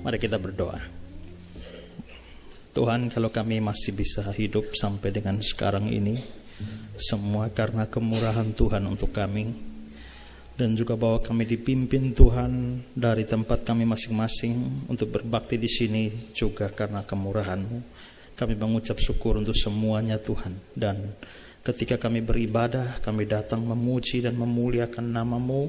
Mari kita berdoa. Tuhan, kalau kami masih bisa hidup sampai dengan sekarang ini, semua karena kemurahan Tuhan untuk kami, dan juga bahwa kami dipimpin Tuhan dari tempat kami masing-masing untuk berbakti di sini juga karena kemurahan-Mu. Kami mengucap syukur untuk semuanya Tuhan, dan ketika kami beribadah, kami datang memuji dan memuliakan nama-Mu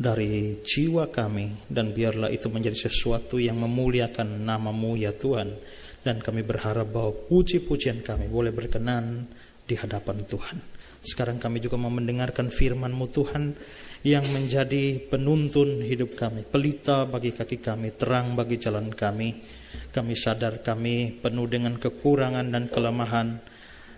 dari jiwa kami, dan biarlah itu menjadi sesuatu yang memuliakan nama-Mu ya Tuhan. Dan kami berharap bahwa puji-pujian kami boleh berkenan di hadapan Tuhan. Sekarang kami juga mau mendengarkan firman-Mu Tuhan, yang menjadi penuntun hidup kami, pelita bagi kaki kami, terang bagi jalan kami. Kami sadar kami penuh dengan kekurangan dan kelemahan,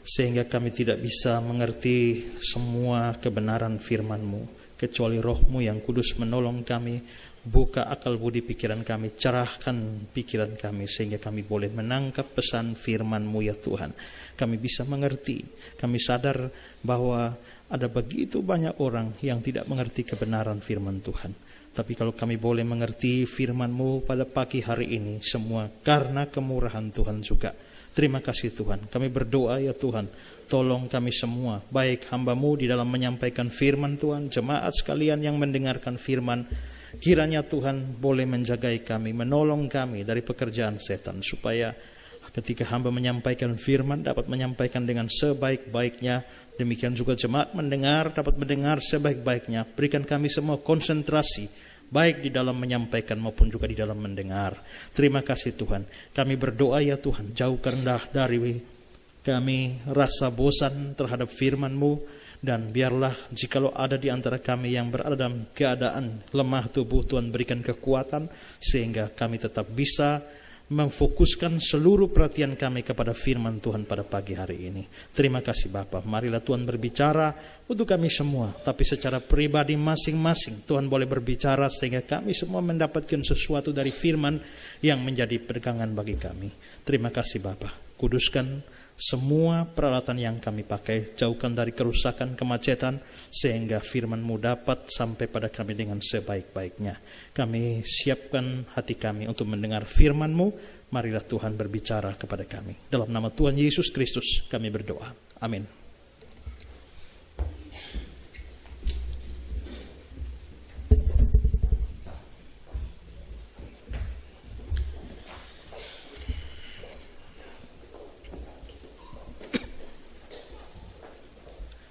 sehingga kami tidak bisa mengerti semua kebenaran firman-Mu. Kecuali Roh-Mu yang kudus menolong kami, buka akal budi pikiran kami, cerahkan pikiran kami, sehingga kami boleh menangkap pesan firman-Mu ya Tuhan. Kami bisa mengerti, kami sadar bahwa ada begitu banyak orang yang tidak mengerti kebenaran firman Tuhan. Tapi kalau kami boleh mengerti firman-Mu pada pagi hari ini, semua karena kemurahan Tuhan juga. Terima kasih Tuhan. Kami berdoa ya Tuhan, tolong kami semua, baik hamba-Mu di dalam menyampaikan firman Tuhan, jemaat sekalian yang mendengarkan firman, kiranya Tuhan boleh menjagai kami, menolong kami dari pekerjaan setan, supaya ketika hamba menyampaikan firman dapat menyampaikan dengan sebaik-baiknya. Demikian juga jemaat mendengar dapat mendengar sebaik-baiknya. Berikan kami semua konsentrasi, baik di dalam menyampaikan maupun juga di dalam mendengar. Terima kasih Tuhan. Kami berdoa ya Tuhan, jauhkanlah dari kami rasa bosan terhadap firman-Mu, dan biarlah jikalau ada di antara kami yang berada dalam keadaan lemah tubuh, Tuhan berikan kekuatan sehingga kami tetap bisa memfokuskan seluruh perhatian kami kepada firman Tuhan pada pagi hari ini. Terima kasih Bapa. Marilah Tuhan berbicara untuk kami semua, tapi secara pribadi masing-masing Tuhan boleh berbicara sehingga kami semua mendapatkan sesuatu dari firman yang menjadi pegangan bagi kami. Terima kasih Bapa. Kuduskan semua peralatan yang kami pakai, jauhkan dari kerusakan, kemacetan, sehingga firman-Mu dapat sampai pada kami dengan sebaik-baiknya. Kami siapkan hati kami untuk mendengar firman-Mu. Marilah Tuhan berbicara kepada kami. Dalam nama Tuhan Yesus Kristus kami berdoa. Amin.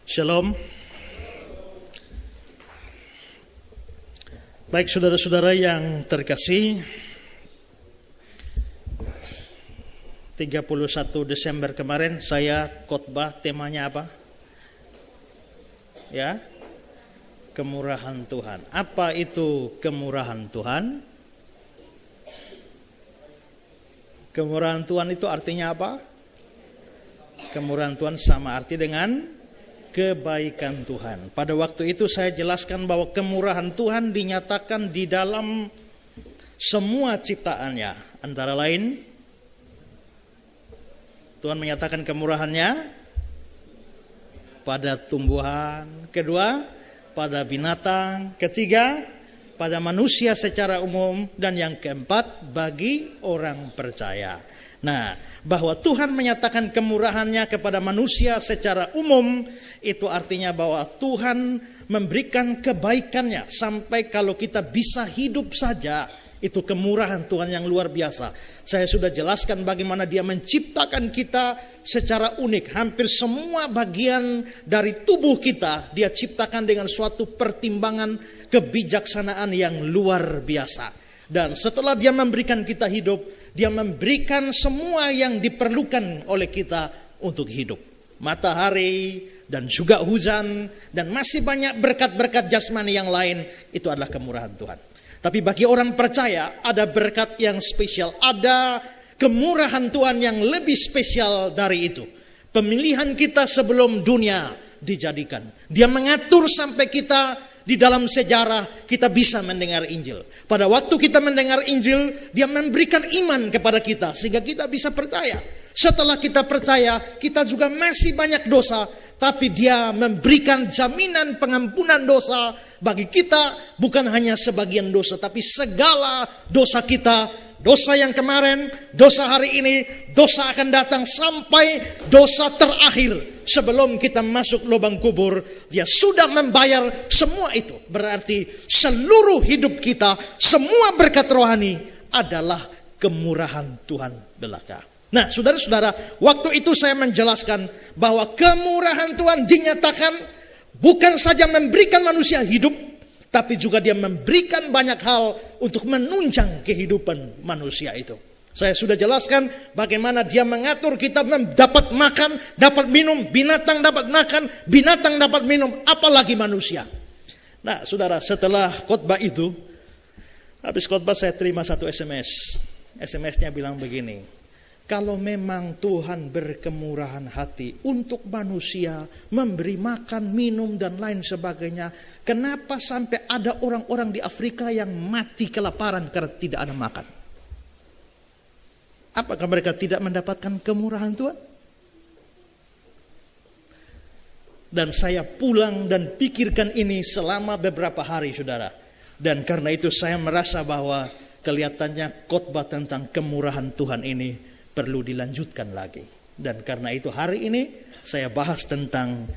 Shalom. Baik saudara-saudara yang terkasih, 31 Desember kemarin saya khotbah, temanya apa? Ya, kemurahan Tuhan. Apa itu kemurahan Tuhan? Kemurahan Tuhan itu artinya apa? Kemurahan Tuhan sama arti dengan kebaikan Tuhan. Pada waktu itu saya jelaskan bahwa kemurahan Tuhan dinyatakan di dalam semua ciptaannya. Antara lain, Tuhan menyatakan kemurahannya pada tumbuhan, kedua pada binatang, ketiga pada manusia secara umum, dan yang keempat bagi orang percaya. Nah, bahwa Tuhan menyatakan kemurahannya kepada manusia secara umum, itu artinya bahwa Tuhan memberikan kebaikannya sampai kalau kita bisa hidup saja, itu kemurahan Tuhan yang luar biasa. Saya sudah jelaskan bagaimana Dia menciptakan kita secara unik. Hampir semua bagian dari tubuh kita Dia ciptakan dengan suatu pertimbangan kebijaksanaan yang luar biasa. Dan setelah Dia memberikan kita hidup, Dia memberikan semua yang diperlukan oleh kita untuk hidup. Matahari dan juga hujan dan masih banyak berkat-berkat jasmani yang lain, itu adalah kemurahan Tuhan. Tapi bagi orang percaya ada berkat yang spesial, ada kemurahan Tuhan yang lebih spesial dari itu. Pemilihan kita sebelum dunia dijadikan. Dia mengatur sampai kita di dalam sejarah kita bisa mendengar Injil. Pada waktu kita mendengar Injil, Dia memberikan iman kepada kita sehingga kita bisa percaya. Setelah kita percaya, kita juga masih banyak dosa, tapi Dia memberikan jaminan pengampunan dosa bagi kita, bukan hanya sebagian dosa, tapi segala dosa kita, dosa yang kemarin, dosa hari ini, dosa akan datang, sampai dosa terakhir sebelum kita masuk lubang kubur. Dia sudah membayar semua itu. Berarti seluruh hidup kita, semua berkat rohani adalah kemurahan Tuhan belaka. Nah, saudara-saudara, waktu itu saya menjelaskan bahwa kemurahan Tuhan dinyatakan bukan saja memberikan manusia hidup, tapi juga Dia memberikan banyak hal untuk menunjang kehidupan manusia itu. Saya sudah jelaskan bagaimana Dia mengatur kita dapat makan, dapat minum, binatang dapat makan, binatang dapat minum, apalagi manusia. Nah, saudara, setelah khotbah itu, habis khotbah saya terima satu SMS. SMS-nya bilang begini: kalau memang Tuhan berkemurahan hati untuk manusia, memberi makan, minum, dan lain sebagainya, kenapa sampai ada orang-orang di Afrika yang mati kelaparan karena tidak ada makan? Apakah mereka tidak mendapatkan kemurahan Tuhan? Dan saya pulang dan pikirkan ini selama beberapa hari, saudara. Dan karena itu saya merasa bahwa kelihatannya khotbah tentang kemurahan Tuhan ini perlu dilanjutkan lagi. Dan karena itu hari ini saya bahas tentang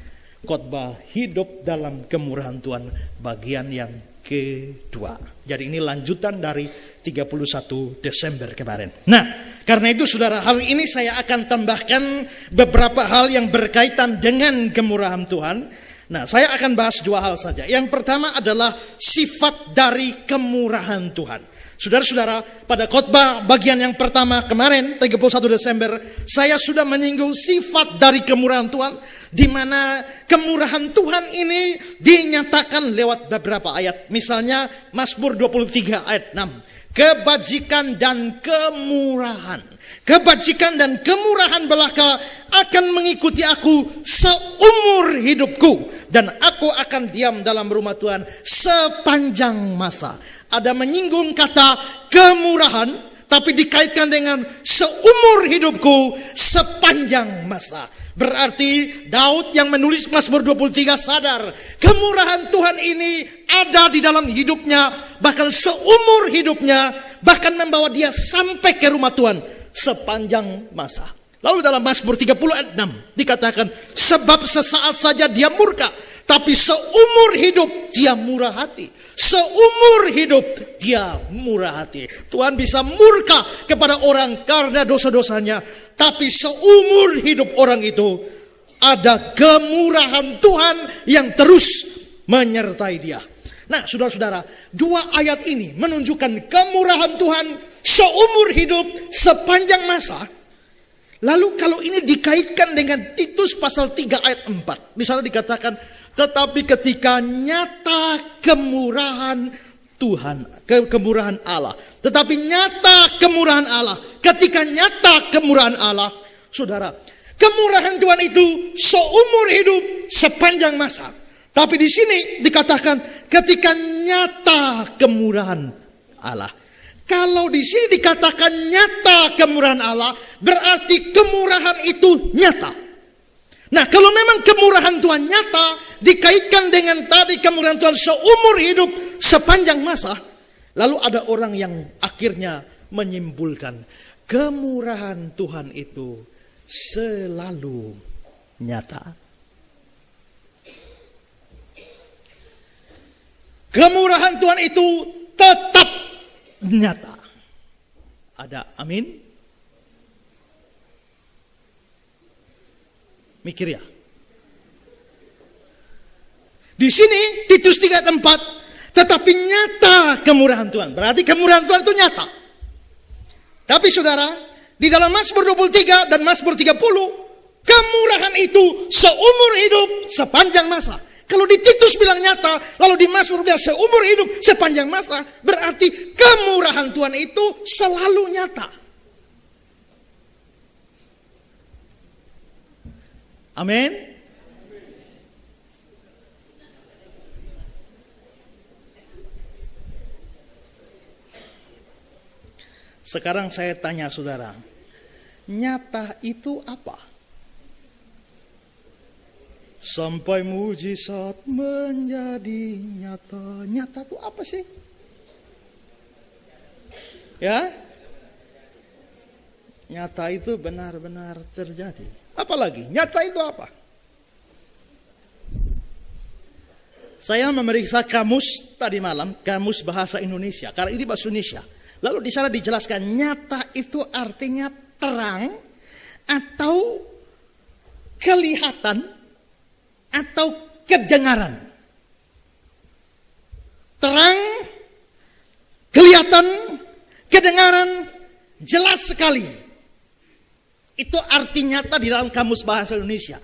khotbah hidup dalam kemurahan Tuhan bagian yang kedua. Jadi ini lanjutan dari 31 Desember kemarin. Nah, karena itu saudara, hari ini saya akan tambahkan beberapa hal yang berkaitan dengan kemurahan Tuhan. Nah, saya akan bahas dua hal saja. Yang pertama adalah sifat dari kemurahan Tuhan. Saudara-saudara, pada khotbah bagian yang pertama kemarin 31 Desember, saya sudah menyinggung sifat dari kemurahan Tuhan, di mana kemurahan Tuhan ini dinyatakan lewat beberapa ayat. Misalnya Mazmur 23 ayat 6. Kebajikan dan kemurahan. Kebajikan dan kemurahan belaka akan mengikuti aku seumur hidupku, dan aku akan diam dalam rumah Tuhan sepanjang masa. Ada menyinggung kata kemurahan, tapi dikaitkan dengan seumur hidupku sepanjang masa. Berarti Daud yang menulis Mazmur 23 sadar kemurahan Tuhan ini ada di dalam hidupnya, bahkan seumur hidupnya, bahkan membawa dia sampai ke rumah Tuhan sepanjang masa. Lalu dalam Mazmur 30 ayat 6 dikatakan, sebab sesaat saja dia murka, tapi seumur hidup dia murah hati. Seumur hidup dia murah hati. Tuhan bisa murka kepada orang karena dosa-dosanya, tapi seumur hidup orang itu ada kemurahan Tuhan yang terus menyertai dia. Nah, saudara-saudara, dua ayat ini menunjukkan kemurahan Tuhan seumur hidup sepanjang masa. Lalu kalau ini dikaitkan dengan Titus pasal 3 ayat 4, misalnya dikatakan, tetapi ketika nyata kemurahan Tuhan, kemurahan Allah. Tetapi nyata kemurahan Allah, ketika nyata kemurahan Allah, saudara, kemurahan Tuhan itu seumur hidup sepanjang masa. Tapi di sini dikatakan ketika nyata kemurahan Allah. Kalau di sini dikatakan nyata kemurahan Allah, berarti kemurahan itu nyata. Nah, kalau memang kemurahan Tuhan nyata dikaitkan dengan tadi kemurahan Tuhan seumur hidup sepanjang masa, lalu ada orang yang akhirnya menyimpulkan kemurahan Tuhan itu selalu nyata. Kemurahan Tuhan itu tetap nyata. Ada amin? Mikir ya. Di sini Titus 3 ayat 4, tetapi nyata kemurahan Tuhan. Berarti kemurahan Tuhan itu nyata. Tapi saudara, di dalam Mazmur 23 dan Mazmur 30, kemurahan itu seumur hidup sepanjang masa. Kalau di Titus bilang nyata, lalu di Mazmur bilang seumur hidup sepanjang masa, berarti kemurahan Tuhan itu selalu nyata. Amin. Sekarang saya tanya saudara, nyata itu apa? sampai mujizat menjadi nyata. Nyata itu apa sih? Ya, nyata itu benar-benar terjadi. Apalagi nyata itu apa? Saya memeriksa kamus tadi malam, kamus bahasa Indonesia, karena ini bahasa Indonesia. Lalu di sana dijelaskan nyata itu artinya terang atau kelihatan atau kedengaran. Terang, kelihatan, kedengaran, jelas sekali. Itu arti nyata di dalam kamus bahasa Indonesia.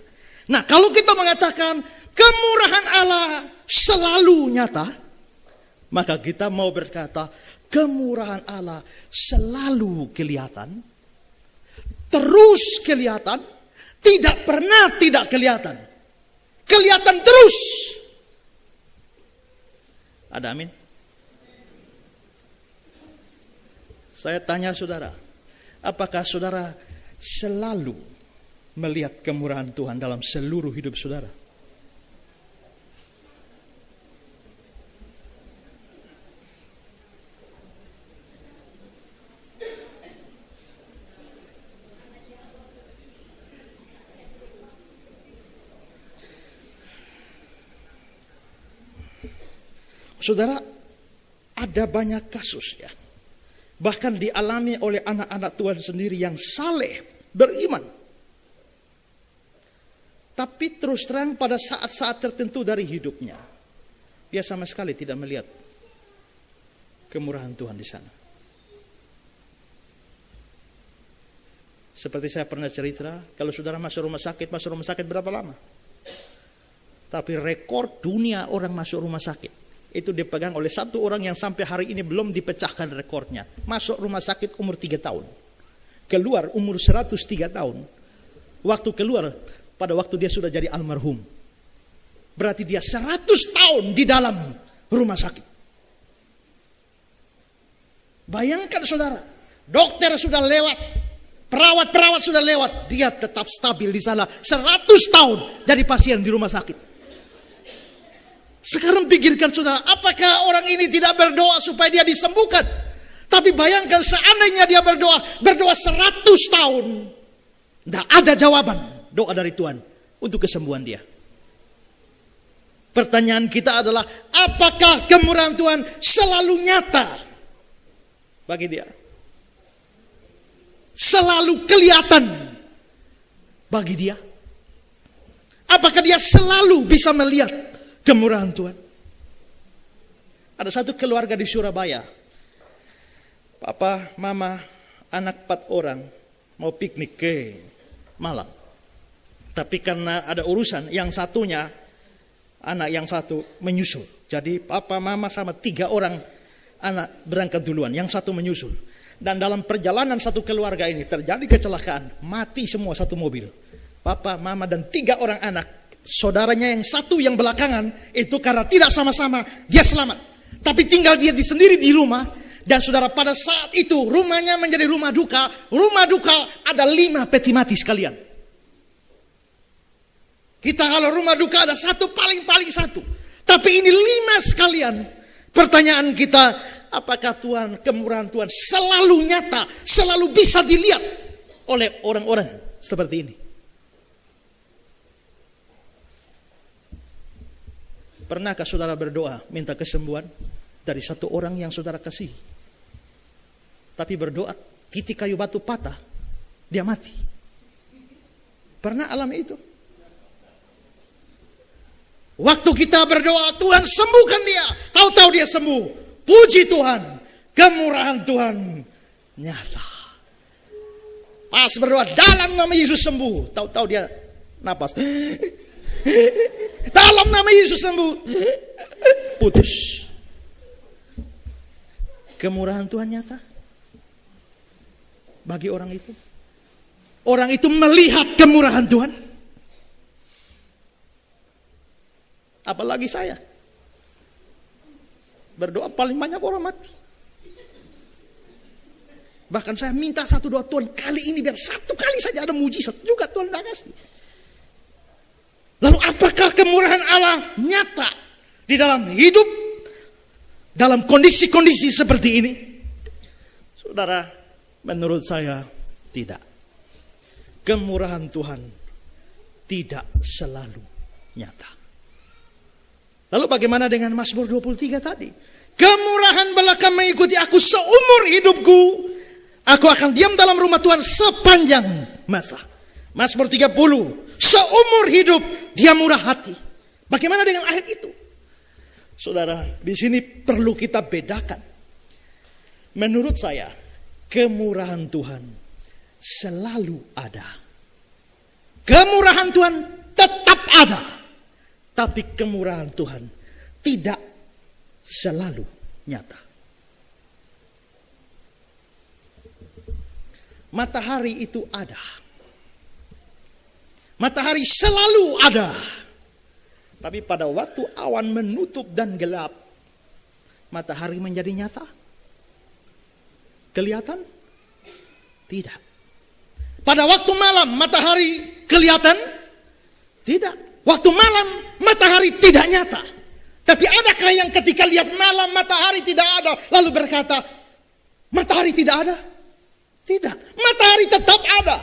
Nah, kalau kita mengatakan kemurahan Allah selalu nyata, maka kita mau berkata kemurahan Allah selalu kelihatan, terus kelihatan, tidak pernah tidak kelihatan. Kelihatan terus. Ada amin? Saya tanya saudara, apakah saudara selalu melihat kemurahan Tuhan dalam seluruh hidup saudara? Saudara, ada banyak kasus ya. Bahkan dialami oleh anak-anak Tuhan sendiri yang saleh, beriman. Tapi terus terang pada saat-saat tertentu dari hidupnya, dia sama sekali tidak melihat kemurahan Tuhan di sana. Seperti saya pernah cerita, kalau saudara masuk rumah sakit berapa lama? Tapi rekor dunia orang masuk rumah sakit itu dipegang oleh satu orang yang sampai hari ini belum dipecahkan rekornya. Masuk rumah sakit umur 3 tahun. Keluar umur 103 tahun. Waktu keluar, pada waktu dia sudah jadi almarhum. Berarti dia 100 tahun di dalam rumah sakit. Bayangkan saudara, dokter sudah lewat, perawat-perawat sudah lewat, dia tetap stabil di sana 100 tahun jadi pasien di rumah sakit. Sekarang pikirkan saudara, apakah orang ini tidak berdoa supaya dia disembuhkan? Tapi bayangkan seandainya dia berdoa 100 tahun. Tidak ada jawaban doa dari Tuhan untuk kesembuhan dia. Pertanyaan kita adalah, apakah kemurahan Tuhan selalu nyata bagi dia? Selalu kelihatan bagi dia? Apakah dia selalu bisa melihat kemurahan Tuhan? Ada satu keluarga di Surabaya. Papa, mama, anak 4 orang mau piknik ke Malang. Tapi karena ada urusan, yang satunya, anak yang satu menyusul. Jadi papa, mama sama 3 orang anak berangkat duluan, yang satu menyusul. Dan dalam perjalanan satu keluarga ini terjadi kecelakaan, mati semua satu mobil. Papa, mama dan 3 orang anak. Saudaranya yang satu yang belakangan itu karena tidak sama-sama dia selamat. Tapi tinggal dia sendiri di rumah. Dan saudara, pada saat itu rumahnya menjadi rumah duka. Rumah duka ada 5 peti mati sekalian. Kita kalau rumah duka ada satu, paling satu. Tapi ini 5 sekalian. Pertanyaan kita, apakah Tuhan, kemurahan Tuhan selalu nyata, selalu bisa dilihat oleh orang-orang seperti ini? Pernahkah saudara berdoa minta kesembuhan dari satu orang yang saudara kasih? Tapi berdoa titik kayu batu patah, dia mati. Pernah alami itu? Waktu kita berdoa, Tuhan sembuhkan dia, tahu-tahu dia sembuh. Puji Tuhan, kemurahan Tuhan nyata. Pas berdoa dalam nama Yesus sembuh, tahu-tahu dia napas. Dalam nama Yesus sembuh. Putus. Kemurahan Tuhan nyata bagi orang itu. Orang itu melihat kemurahan Tuhan. Apalagi saya. Berdoa paling banyak orang mati. Bahkan saya minta satu doa, Tuhan kali ini biar 1 kali saja ada mujizat. Juga Tuhan tidak kasih. Lalu apa apakah kemurahan Allah nyata di dalam hidup, dalam kondisi-kondisi seperti ini? Saudara, menurut saya tidak. Kemurahan Tuhan tidak selalu nyata. Lalu bagaimana dengan Mazmur 23 tadi? Kemurahan belaka mengikuti aku seumur hidupku. Aku akan diam dalam rumah Tuhan sepanjang masa. Mazmur 30, seumur hidup dia murah hati. Bagaimana dengan ayat itu? Saudara, di sini perlu kita bedakan. Menurut saya, kemurahan Tuhan selalu ada. Kemurahan Tuhan tetap ada. Tapi kemurahan Tuhan tidak selalu nyata. Matahari itu ada. Matahari selalu ada. Tapi pada waktu awan menutup dan gelap, matahari menjadi nyata? Kelihatan? Tidak. Pada waktu malam matahari kelihatan? Tidak. Waktu malam matahari tidak nyata. Tapi adakah yang ketika lihat malam matahari tidak ada lalu berkata matahari tidak ada? Tidak. Matahari tetap ada.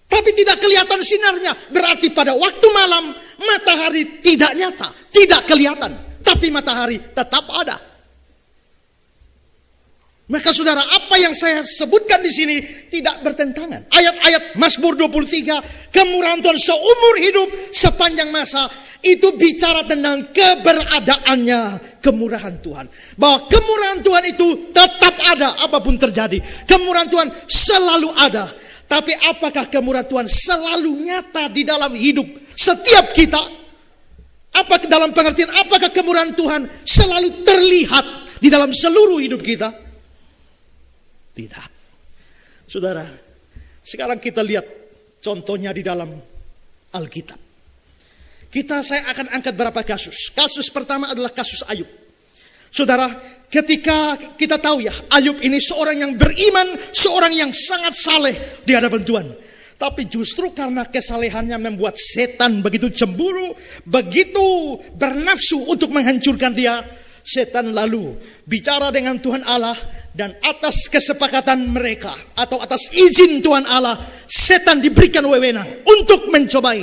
Tapi tidak kelihatan sinarnya. Berarti pada waktu malam matahari tidak nyata, tidak kelihatan. Tapi matahari tetap ada. Maka saudara, apa yang saya sebutkan di sini tidak bertentangan. Ayat-ayat Mazmur 23, kemurahan Tuhan seumur hidup sepanjang masa, itu bicara tentang keberadaannya kemurahan Tuhan. Bahwa kemurahan Tuhan itu tetap ada apapun terjadi. Kemurahan Tuhan selalu ada. Tapi apakah kemurahan Tuhan selalu nyata di dalam hidup setiap kita? Apakah dalam pengertian apakah kemurahan Tuhan selalu terlihat di dalam seluruh hidup kita? Tidak. Saudara, sekarang kita lihat contohnya di dalam Alkitab. Saya akan angkat beberapa kasus. Kasus pertama adalah kasus Ayub. Saudara, ketika kita tahu ya, Ayub ini seorang yang beriman, seorang yang sangat saleh di hadapan Tuhan. Tapi justru karena kesalehannya membuat setan begitu cemburu, begitu bernafsu untuk menghancurkan dia. Setan lalu bicara dengan Tuhan Allah, dan atas kesepakatan mereka atau atas izin Tuhan Allah, setan diberikan wewenang untuk mencobai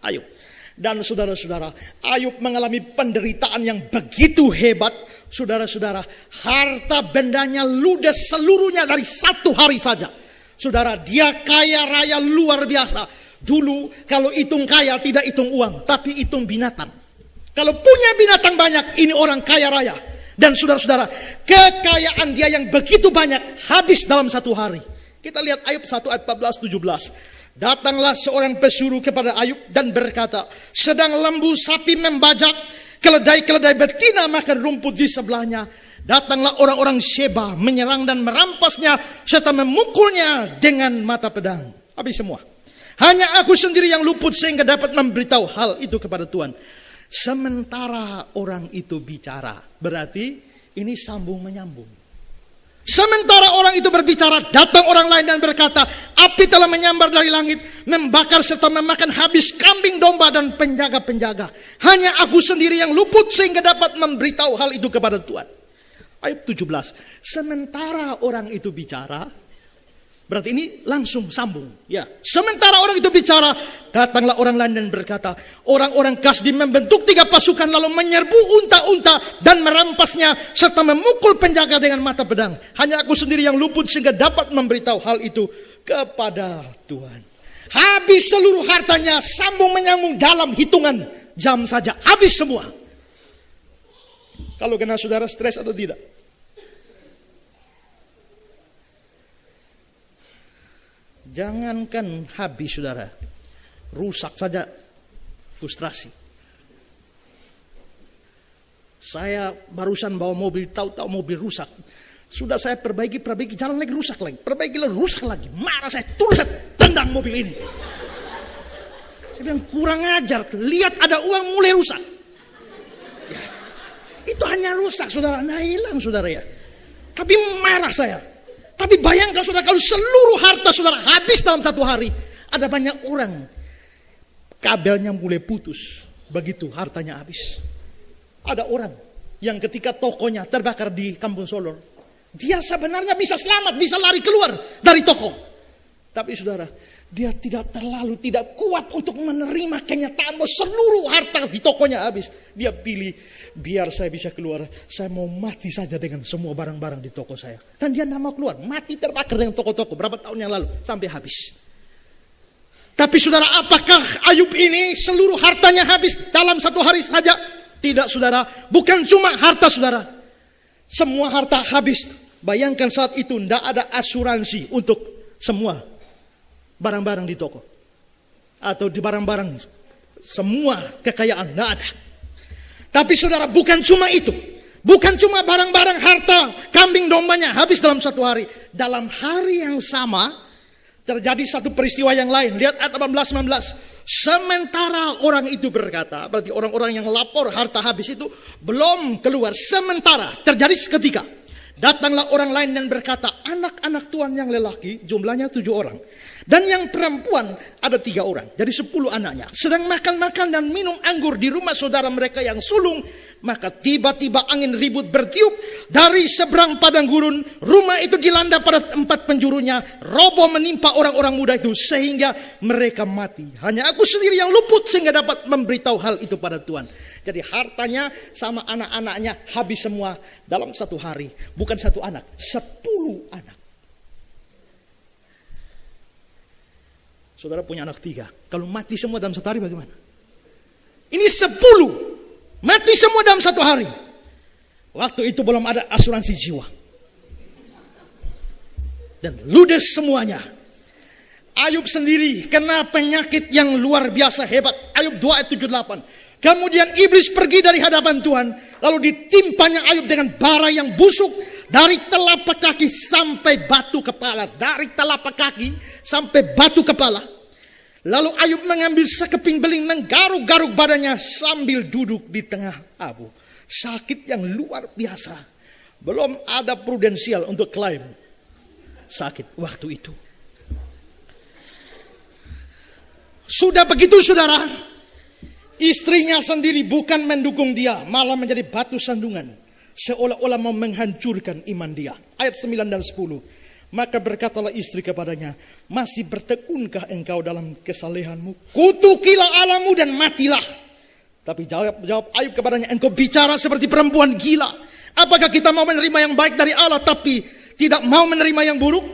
Ayub. Dan saudara-saudara, Ayub mengalami penderitaan yang begitu hebat. Saudara-saudara, harta bendanya ludes seluruhnya dari satu hari saja. Saudara, dia kaya raya luar biasa. Dulu kalau hitung kaya tidak hitung uang, tapi hitung binatang. Kalau punya binatang banyak, ini orang kaya raya. Dan saudara-saudara, kekayaan dia yang begitu banyak habis dalam satu hari. Kita lihat Ayub 1 ayat 14-17. Datanglah seorang pesuruh kepada Ayub dan berkata, sedang lembu sapi membajak, keledai-keledai betina makan rumput di sebelahnya. Datanglah orang-orang Sheba menyerang dan merampasnya serta memukulnya dengan mata pedang. Habis semua. Hanya aku sendiri yang luput sehingga dapat memberitahu hal itu kepada Tuhan. Sementara orang itu bicara, berarti ini sambung menyambung. Sementara orang itu berbicara, datang orang lain dan berkata, api telah menyambar dari langit, membakar serta memakan habis kambing domba dan penjaga-penjaga. Hanya aku sendiri yang luput sehingga dapat memberitahu hal itu kepada Tuhan. Ayub 17. Sementara orang itu bicara, berarti ini langsung sambung. Ya. Sementara orang itu bicara, datanglah orang lain dan berkata, orang-orang Kasdim membentuk 3 pasukan lalu menyerbu unta-unta dan merampasnya serta memukul penjaga dengan mata pedang. Hanya aku sendiri yang luput sehingga dapat memberitahu hal itu kepada Tuhan. Habis seluruh hartanya, sambung menyambung dalam hitungan jam saja. Habis semua. Kalau kena saudara stres atau tidak? Jangankan habis saudara, rusak saja frustrasi. Saya barusan bawa mobil, tahu-tahu mobil rusak. Sudah saya perbaiki, jalan lagi rusak lagi. Perbaiki lagi, rusak lagi. Marah saya, terus saya tendang mobil ini. Saya bilang kurang ajar, lihat ada uang mulai rusak. Ya, itu hanya rusak saudara, nah hilang saudara ya. Tapi marah saya. Tapi bayangkan saudara, kalau seluruh harta saudara habis dalam satu hari. Ada banyak orang kabelnya mulai putus. begitu hartanya habis. Ada orang yang ketika tokonya terbakar di Kampung Solor, dia sebenarnya bisa selamat, bisa lari keluar dari toko. Tapi saudara, dia tidak kuat untuk menerima kenyataan bahwa seluruh harta di tokonya habis. Dia pilih, biar saya bisa keluar, saya mau mati saja dengan semua barang-barang di toko saya. Dan dia tidak mau keluar, mati terbakar dengan toko-toko berapa tahun yang lalu, sampai habis. Tapi saudara, apakah Ayub ini seluruh hartanya habis dalam satu hari saja? Tidak saudara, bukan cuma harta saudara. Semua harta habis. Bayangkan saat itu tidak ada asuransi untuk semua barang-barang di toko. Atau di barang-barang semua kekayaan, tidak ada. Tapi saudara, bukan cuma itu. Bukan cuma barang-barang harta kambing dombanya habis dalam satu hari. Dalam hari yang sama terjadi satu peristiwa yang lain. Lihat ayat 18-19. Sementara orang itu berkata, berarti orang-orang yang lapor harta habis itu belum keluar. Sementara terjadi seketika, datanglah orang lain dan berkata, anak-anak tuan yang lelaki jumlahnya 7 orang. Dan yang perempuan ada 3 orang. Jadi 10 anaknya. Sedang makan-makan dan minum anggur di rumah saudara mereka yang sulung. Maka tiba-tiba angin ribut bertiup dari seberang padang gurun. Rumah itu dilanda pada 4 penjurunya. Roboh menimpa orang-orang muda itu sehingga mereka mati. Hanya aku sendiri yang luput sehingga dapat memberitahu hal itu pada Tuhan. Jadi hartanya sama anak-anaknya habis semua dalam satu hari. Bukan satu anak, 10 anak. Saudara punya anak 3. Kalau mati semua dalam satu hari bagaimana? Ini 10. Mati semua dalam satu hari. Waktu itu belum ada asuransi jiwa. Dan ludes semuanya. Ayub sendiri kena penyakit yang luar biasa hebat. Ayub 2 ayat 78. Kemudian iblis pergi dari hadapan Tuhan. Lalu ditimpanya Ayub dengan bara yang busuk. Dari telapak kaki sampai batu kepala. Dari telapak kaki sampai batu kepala. Lalu Ayub mengambil sekeping beling, menggaruk-garuk badannya sambil duduk di tengah abu. Sakit yang luar biasa. Belum ada prudensial untuk klaim sakit waktu itu. Sudah begitu saudara, istrinya sendiri bukan mendukung dia, malah menjadi batu sandungan. Seolah-olah mau menghancurkan iman dia. Ayat 9 dan 10. Maka berkatalah istri kepadanya, masih bertekunkah engkau dalam kesalehanmu? Kutukilah Allahmu dan matilah. Tapi jawab Ayub kepadanya, engkau bicara seperti perempuan gila. Apakah kita mau menerima yang baik dari Allah tapi tidak mau menerima yang buruk?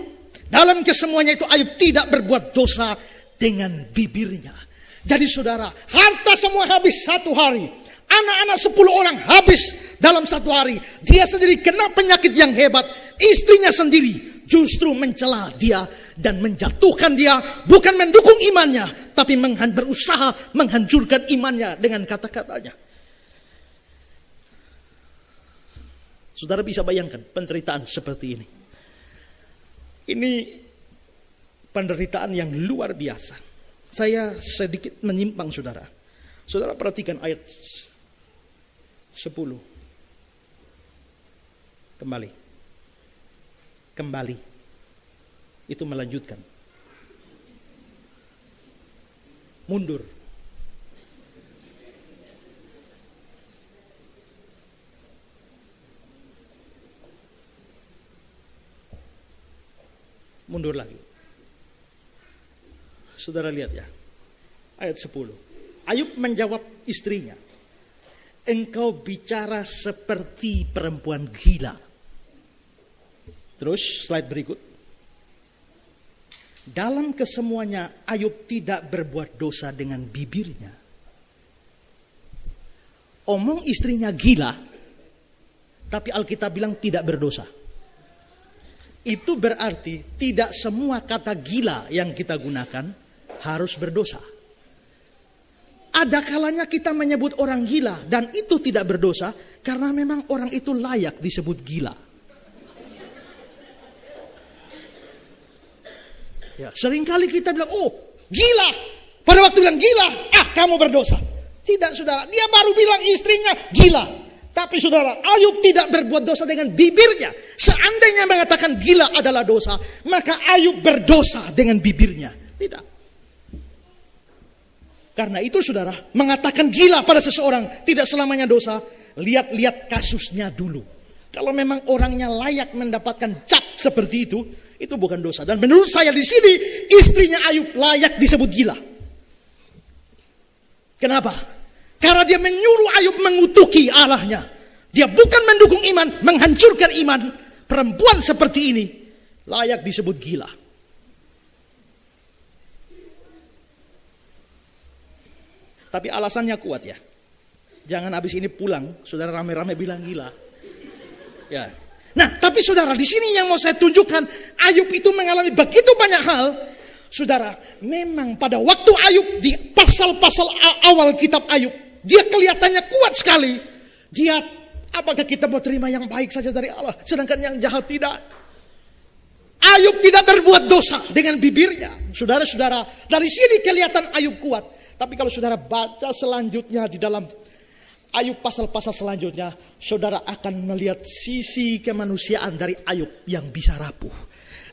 Dalam kesemuanya itu Ayub tidak berbuat dosa dengan bibirnya. Jadi saudara, harta semua habis satu hari. Anak-anak 10 orang habis dalam satu hari. Dia sendiri kena penyakit yang hebat. Istrinya sendiri justru mencela dia dan menjatuhkan dia, bukan mendukung imannya, tapi berusaha menghancurkan imannya dengan kata-katanya. Saudara bisa bayangkan penderitaan seperti ini. Ini penderitaan yang luar biasa. Saya sedikit menyimpang saudara. Saudara perhatikan ayat 10. Kembali. Itu melanjutkan. Mundur. Mundur lagi. Saudara lihat ya. Ayat 10. Ayub menjawab istrinya, engkau bicara seperti perempuan gila. Terus slide berikut. Dalam kesemuanya Ayub tidak berbuat dosa dengan bibirnya. Omong istrinya gila, tapi Alkitab bilang tidak berdosa. Itu berarti tidak semua kata gila yang kita gunakan harus berdosa. Ada kalanya kita menyebut orang gila dan itu tidak berdosa karena memang orang itu layak disebut gila. Ya, seringkali kita bilang, oh gila. Pada waktu bilang gila, kamu berdosa. Tidak saudara, dia baru bilang istrinya gila. Tapi saudara, Ayub tidak berbuat dosa dengan bibirnya. Seandainya mengatakan gila adalah dosa, maka Ayub berdosa dengan bibirnya. Tidak. Karena itu saudara, mengatakan gila pada seseorang tidak selamanya dosa. Lihat-lihat kasusnya dulu. Kalau memang orangnya layak mendapatkan cap seperti itu bukan dosa. Dan menurut saya di sini istrinya Ayub layak disebut gila. Kenapa? Karena dia menyuruh Ayub mengutuki Allahnya. Dia bukan mendukung iman, menghancurkan iman. Perempuan seperti ini layak disebut gila. Tapi alasannya kuat ya. Jangan habis ini pulang, saudara rame-rame bilang gila. Ya. Nah, tapi saudara, di sini yang mau saya tunjukkan, Ayub itu mengalami begitu banyak hal. Saudara, memang pada waktu Ayub di pasal-pasal awal kitab Ayub, dia kelihatannya kuat sekali. Dia, apakah kita mau terima yang baik saja dari Allah, sedangkan yang jahat tidak? Ayub tidak berbuat dosa dengan bibirnya. Saudara-saudara, dari sini kelihatan Ayub kuat. Tapi kalau saudara baca selanjutnya di dalam Ayub pasal-pasal selanjutnya, saudara akan melihat sisi kemanusiaan dari Ayub yang bisa rapuh.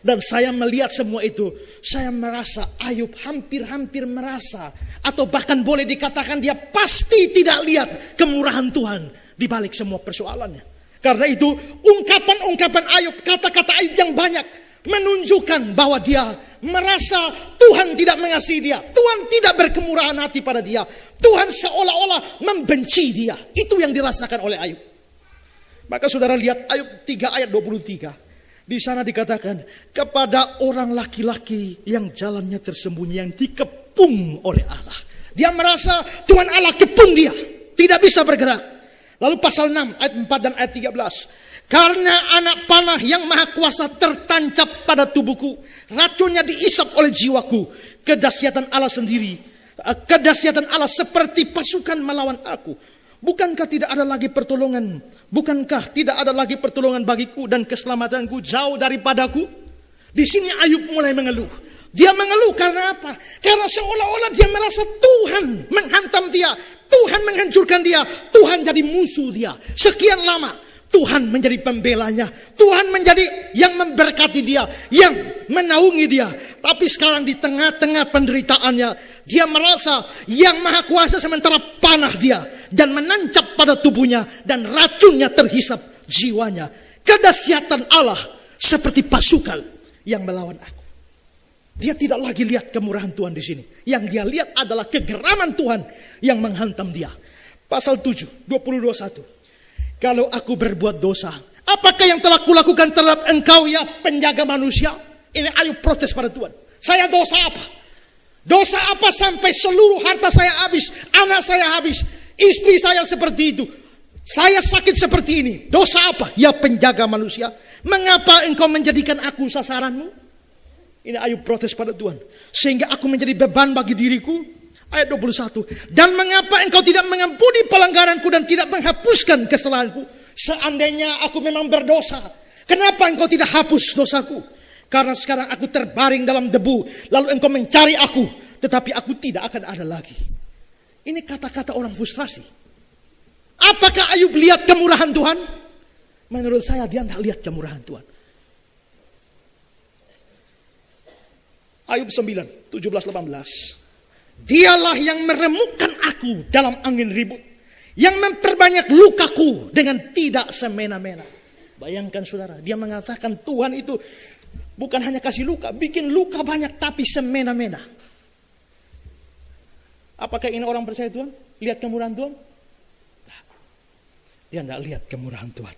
Dan saya melihat semua itu, saya merasa Ayub hampir-hampir merasa, atau bahkan boleh dikatakan dia pasti tidak lihat kemurahan Tuhan di balik semua persoalannya. Karena itu ungkapan-ungkapan Ayub, kata-kata Ayub yang banyak menunjukkan bahwa dia merasa Tuhan tidak mengasihi dia. Tuhan tidak berkemurahan hati pada dia. Tuhan seolah-olah membenci dia. Itu yang dirasakan oleh Ayub. Maka saudara lihat Ayub 3 ayat 23. Di sana dikatakan, kepada orang laki-laki yang jalannya tersembunyi, yang dikepung oleh Allah. Dia merasa Tuhan Allah kepung dia, tidak bisa bergerak. Lalu pasal 6 ayat 4 dan ayat 13. Karena anak panah yang maha kuasa tertancap pada tubuhku, racunnya diisap oleh jiwaku. Kedahsyatan Allah sendiri, kedahsyatan Allah seperti pasukan melawan aku. Bukankah tidak ada lagi pertolongan? Bukankah tidak ada lagi pertolongan bagiku dan keselamatanku jauh daripadaku? Di sini Ayub mulai mengeluh. Dia mengeluh karena apa? Karena seolah-olah dia merasa Tuhan menghantam dia, Tuhan menghancurkan dia, Tuhan jadi musuh dia. Sekian lama Tuhan menjadi pembelanya, Tuhan menjadi yang memberkati dia, yang menaungi dia. Tapi sekarang di tengah-tengah penderitaannya, dia merasa yang maha kuasa sementara panah dia dan menancap pada tubuhnya, dan racunnya terhisap jiwanya. Kedahsyatan Allah seperti pasukan yang melawan aku. Dia tidak lagi lihat kemurahan Tuhan di sini. Yang dia lihat adalah kegeraman Tuhan yang menghantam dia. Pasal 7, 20-21. Kalau aku berbuat dosa, apakah yang telah kulakukan terhadap engkau ya penjaga manusia? Ini Ayub protes pada Tuhan. Saya dosa apa? Dosa apa sampai seluruh harta saya habis, anak saya habis, istri saya seperti itu, saya sakit seperti ini. Dosa apa? Ya penjaga manusia. Mengapa engkau menjadikan aku sasaranmu? Ini Ayub protes pada Tuhan. Sehingga aku menjadi beban bagi diriku. Ayat 21. Dan mengapa engkau tidak mengampuni pelanggaranku dan tidak menghapuskan kesalahanku? Seandainya aku memang berdosa, kenapa engkau tidak hapus dosaku? Karena sekarang aku terbaring dalam debu, lalu engkau mencari aku, tetapi aku tidak akan ada lagi. Ini kata-kata orang frustrasi. Apakah Ayub lihat kemurahan Tuhan? Menurut saya dia tidak lihat kemurahan Tuhan. Ayub 9, 17-18. Dialah yang meremukkan aku dalam angin ribut, yang memperbanyak lukaku dengan tidak semena-mena. Bayangkan saudara, dia mengatakan Tuhan itu bukan hanya kasih luka, bikin luka banyak tapi semena-mena. Apakah ini orang percaya Tuhan? Lihat kemurahan Tuhan? Nah, dia tidak lihat kemurahan Tuhan.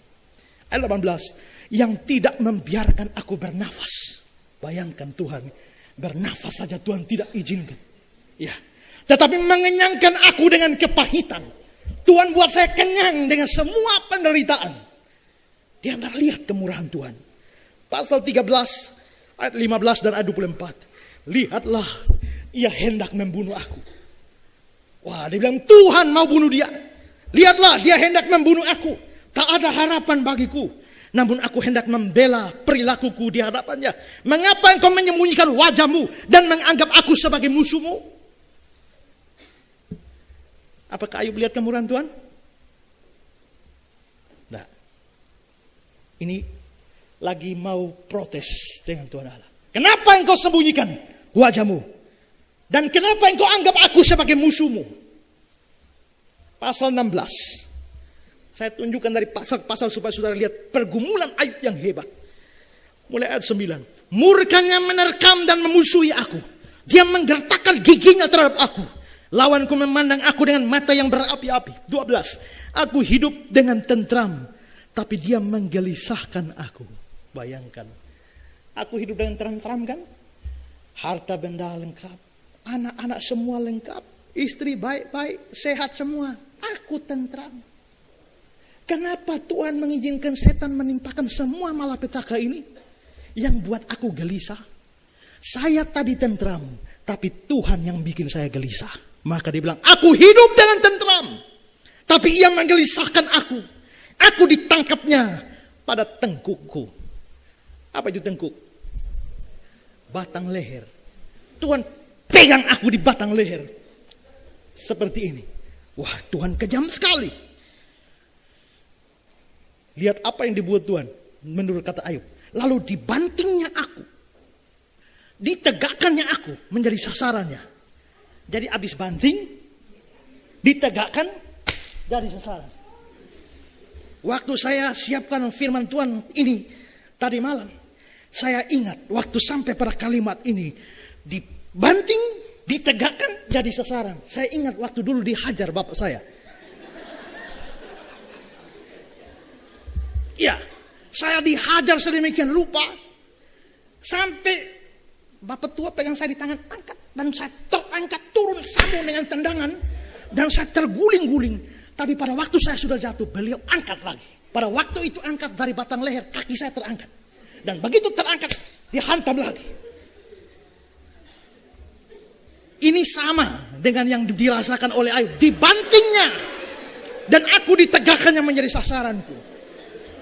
Ayat 18, yang tidak membiarkan aku bernafas. Bayangkan Tuhan, bernafas saja Tuhan tidak izinkan. Ya, tetapi mengenyangkan aku dengan kepahitan. Tuhan buat saya kenyang dengan semua penderitaan. Dia tidak lihat kemurahan Tuhan. Pasal 13 ayat 15 dan ayat 24. Lihatlah, ia hendak membunuh aku. Wah, dia bilang Tuhan mau bunuh dia. Lihatlah, dia hendak membunuh aku. Tak ada harapan bagiku. Namun aku hendak membela perilakuku di hadapannya. Mengapa engkau menyembunyikan wajahmu dan menganggap aku sebagai musuhmu? Apakah Ayub lihat kemurahan Tuhan? Nah, ini lagi mau protes dengan Tuhan Allah. Kenapa engkau sembunyikan wajahmu? Dan kenapa engkau anggap aku sebagai musuhmu? Pasal 16. Saya tunjukkan dari pasal-pasal supaya saudara lihat pergumulan Ayub yang hebat. Mulai ayat 9. Murkanya menerkam dan memusuhi aku. Dia menggertakkan giginya terhadap aku. Lawanku memandang aku dengan mata yang berapi-api. 12. Aku hidup dengan tentram, tapi dia menggelisahkan aku. Bayangkan. Aku hidup dengan tentram kan? Harta benda lengkap. Anak-anak semua lengkap. Istri baik-baik, sehat semua. Aku tentram. Kenapa Tuhan mengizinkan setan menimpakan semua malapetaka ini? Yang buat aku gelisah. Saya tadi tentram, tapi Tuhan yang bikin saya gelisah. Maka dia bilang, aku hidup dengan tentram, tapi ia menggelisahkan aku. Aku ditangkapnya pada tengkukku. Apa itu tengkuk? Batang leher. Tuhan pegang aku di batang leher. Seperti ini. Wah, Tuhan kejam sekali. Lihat apa yang dibuat Tuhan menurut kata Ayub. Lalu dibantingnya aku. Ditegakkannya aku menjadi sasarannya. Jadi habis banting, ditegakkan, jadi sasaran. Waktu saya siapkan firman Tuhan ini tadi malam, saya ingat waktu sampai pada kalimat ini, dibanting, ditegakkan, jadi sasaran. Saya ingat waktu dulu dihajar bapak saya. Ya, saya dihajar sedemikian rupa, sampai bapak tua pegang saya di tangan, angkat, dan saya terangkat turun sambung dengan tendangan, dan saya terguling-guling. Tapi pada waktu saya sudah jatuh, beliau angkat lagi. Pada waktu itu angkat dari batang leher, kaki saya terangkat. Dan begitu terangkat, dihantam lagi. Ini sama dengan yang dirasakan oleh Ayub. Dibantingnya, dan aku ditegakkannya menjadi sasaranku.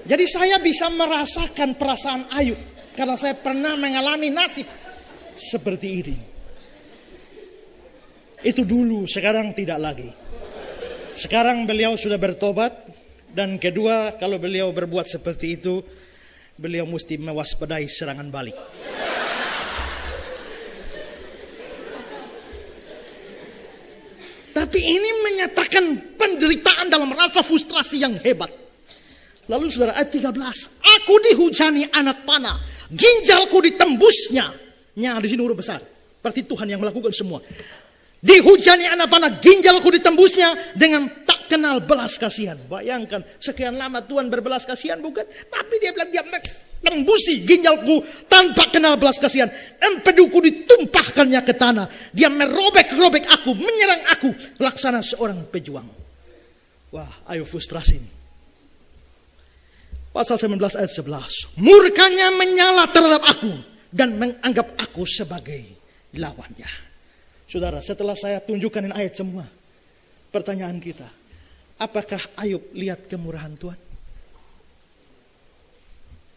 Jadi saya bisa merasakan perasaan Ayub, karena saya pernah mengalami nasib seperti ini. Itu dulu, sekarang tidak lagi. Sekarang beliau sudah bertobat. Dan kedua, kalau beliau berbuat seperti itu, beliau mesti mewaspadai serangan balik. Tapi ini menyatakan penderitaan dalam rasa frustrasi yang hebat. Lalu saudara, ayat 13. Aku dihujani anak panah, ginjalku ditembusnya. Nya di sini huruf besar. Berarti Tuhan yang melakukan semua. Dihujani anak panah, ginjalku ditembusnya dengan tak kenal belas kasihan. Bayangkan, sekian lama Tuhan berbelas kasihan, bukan? Tapi dia bilang, dia tembusi ginjalku tanpa kenal belas kasihan. Empeduku ditumpahkannya ke tanah. Dia merobek-robek aku, menyerang aku, laksana seorang pejuang. Wah, ayo frustrasi ini. Pasal 19 ayat 11. Murkanya menyala terhadap aku dan menganggap aku sebagai lawannya. Saudara, setelah saya tunjukkan ayat semua, pertanyaan kita, apakah Ayub lihat kemurahan Tuhan?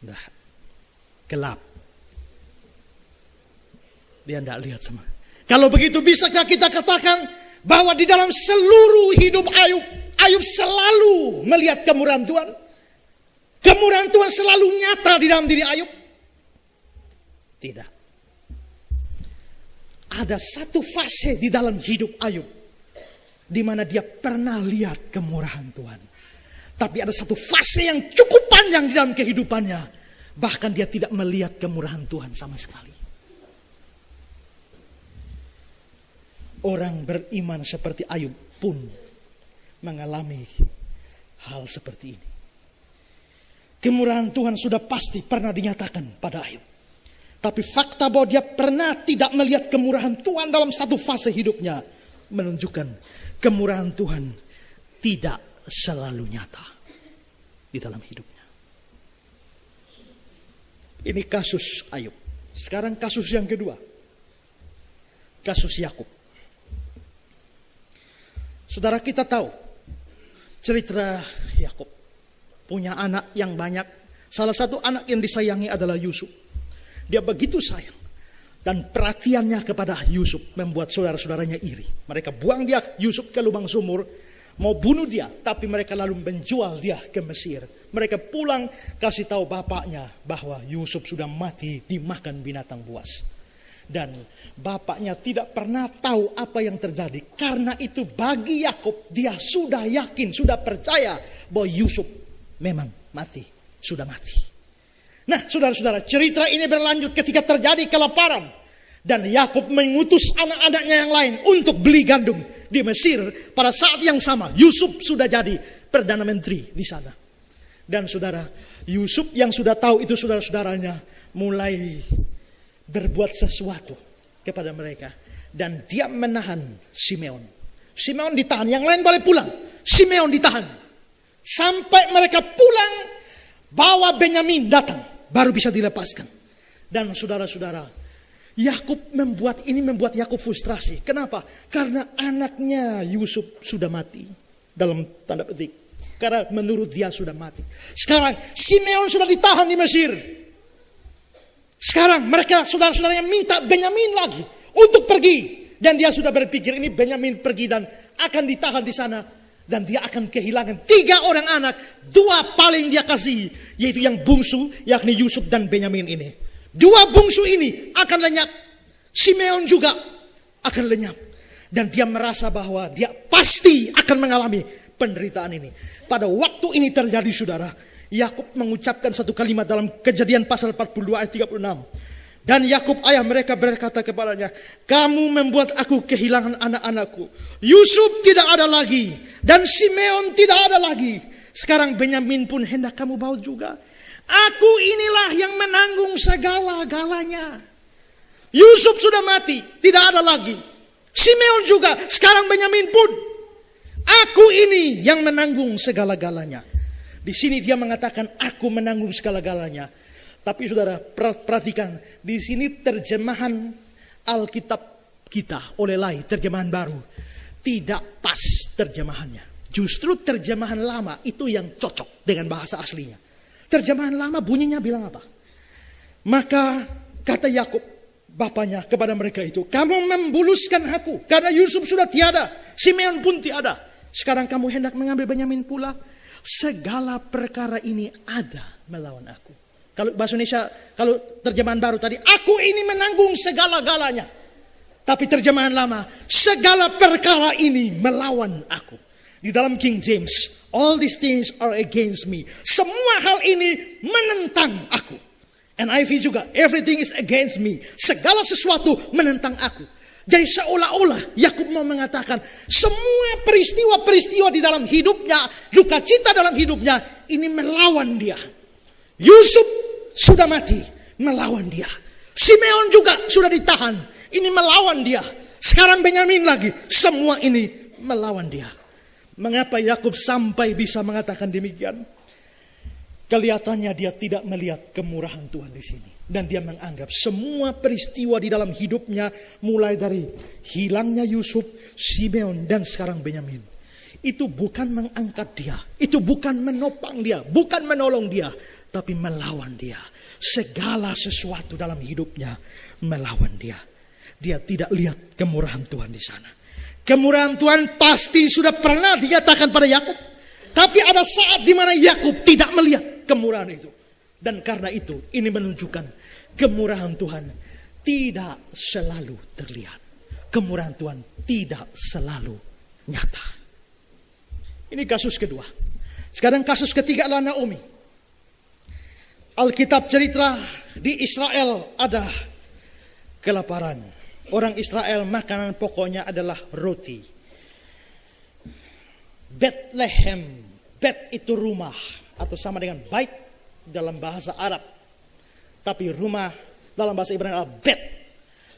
Nah, gelap. Dia tidak lihat semua. Kalau begitu, bisakah kita katakan bahwa di dalam seluruh hidup Ayub, Ayub selalu melihat kemurahan Tuhan? Kemurahan Tuhan selalu nyata di dalam diri Ayub? Tidak. Ada satu fase di dalam hidup Ayub di mana dia pernah lihat kemurahan Tuhan. Tapi ada satu fase yang cukup panjang di dalam kehidupannya, bahkan dia tidak melihat kemurahan Tuhan sama sekali. Orang beriman seperti Ayub pun mengalami hal seperti ini. Kemurahan Tuhan sudah pasti pernah dinyatakan pada Ayub. Tapi fakta bahwa dia pernah tidak melihat kemurahan Tuhan dalam satu fase hidupnya menunjukkan kemurahan Tuhan tidak selalu nyata di dalam hidupnya. Ini kasus Ayub. Sekarang kasus yang kedua. Kasus Yakub. Saudara, kita tahu cerita Yakub. Punya anak yang banyak. Salah satu anak yang disayangi adalah Yusuf. Dia begitu sayang. Dan perhatiannya kepada Yusuf membuat saudara-saudaranya iri. Mereka buang dia Yusuf ke lubang sumur. Mau bunuh dia. Tapi mereka lalu menjual dia ke Mesir. Mereka pulang kasih tahu bapaknya bahwa Yusuf sudah mati dimakan binatang buas. Dan bapaknya tidak pernah tahu apa yang terjadi. Karena itu bagi Yakub, dia sudah yakin, sudah percaya bahwa Yusuf memang mati, sudah mati. Nah, saudara-saudara, cerita ini berlanjut ketika terjadi kelaparan. Dan Yakub mengutus anak-anaknya yang lain untuk beli gandum di Mesir. Pada saat yang sama, Yusuf sudah jadi Perdana Menteri di sana. Dan saudara, Yusuf yang sudah tahu itu saudara-saudaranya mulai berbuat sesuatu kepada mereka. Dan dia menahan Simeon. Simeon ditahan, yang lain boleh pulang. Simeon ditahan. Sampai mereka pulang, bawa Benyamin datang, baru bisa dilepaskan. Dan saudara-saudara, Yakub membuat Yakub frustrasi. Kenapa? Karena anaknya Yusuf sudah mati. Dalam tanda petik. Karena menurut dia sudah mati. Sekarang Simeon sudah ditahan di Mesir. Sekarang mereka saudara-saudaranya minta Benyamin lagi untuk pergi. Dan dia sudah berpikir ini Benyamin pergi dan akan ditahan di sana. Dan dia akan kehilangan 3 orang anak. 2 paling dia kasih. Yaitu yang bungsu, yakni Yusuf dan Benyamin ini. 2 bungsu ini akan lenyap. Simeon juga akan lenyap. Dan dia merasa bahwa dia pasti akan mengalami penderitaan ini. Pada waktu ini terjadi saudara, Yakub mengucapkan satu kalimat dalam Kejadian pasal 42 ayat 36. Dan Yakub ayah mereka berkata kepadanya, kamu membuat aku kehilangan anak-anakku. Yusuf tidak ada lagi. Dan Simeon tidak ada lagi. Sekarang Benyamin pun hendak kamu bawa juga. Aku inilah yang menanggung segala-galanya. Yusuf sudah mati, tidak ada lagi. Simeon juga, sekarang Benyamin pun. Aku ini yang menanggung segala-galanya. Di sini dia mengatakan aku menanggung segala-galanya. Tapi saudara perhatikan, di sini terjemahan Alkitab kita oleh Lai, terjemahan baru, tidak pas terjemahannya. Justru terjemahan lama itu yang cocok dengan bahasa aslinya. Terjemahan lama bunyinya bilang apa? Maka kata Yakub bapaknya kepada mereka itu, kamu membuluskan aku karena Yusuf sudah tiada, Simeon pun tiada. Sekarang kamu hendak mengambil Benyamin pula. Segala perkara ini ada melawan aku. Kalau bahasa Indonesia, kalau terjemahan baru tadi, aku ini menanggung segala-galanya. Tapi terjemahan lama, segala perkara ini melawan aku. Di dalam King James, all these things are against me. Semua hal ini menentang aku. NIV juga, everything is against me. Segala sesuatu menentang aku. Jadi seolah-olah Yakub mau mengatakan semua peristiwa-peristiwa di dalam hidupnya, duka cita dalam hidupnya, ini melawan dia. Yusuf sudah mati, melawan dia. Simeon juga sudah ditahan, ini melawan dia. Sekarang Benyamin lagi, semua ini melawan dia. Mengapa Yakub sampai bisa mengatakan demikian? Kelihatannya dia tidak melihat kemurahan Tuhan di sini. Dan dia menganggap semua peristiwa di dalam hidupnya, mulai dari hilangnya Yusuf, Simeon, dan sekarang Benyamin, itu bukan mengangkat dia, itu bukan menopang dia, bukan menolong dia, tapi melawan dia. Segala sesuatu dalam hidupnya melawan dia. Dia tidak lihat kemurahan Tuhan di sana. Kemurahan Tuhan pasti sudah pernah dinyatakan pada Yakub, tapi ada saat di mana Yakub tidak melihat kemurahan itu. Dan karena itu, ini menunjukkan kemurahan Tuhan tidak selalu terlihat. Kemurahan Tuhan tidak selalu nyata. Ini kasus kedua. Sekarang kasus ketiga adalah Naomi. Alkitab cerita di Israel ada kelaparan. Orang Israel makanan pokoknya adalah roti. Bethlehem, Bet itu rumah atau sama dengan bait dalam bahasa Arab. Tapi rumah dalam bahasa Ibrani adalah Bet.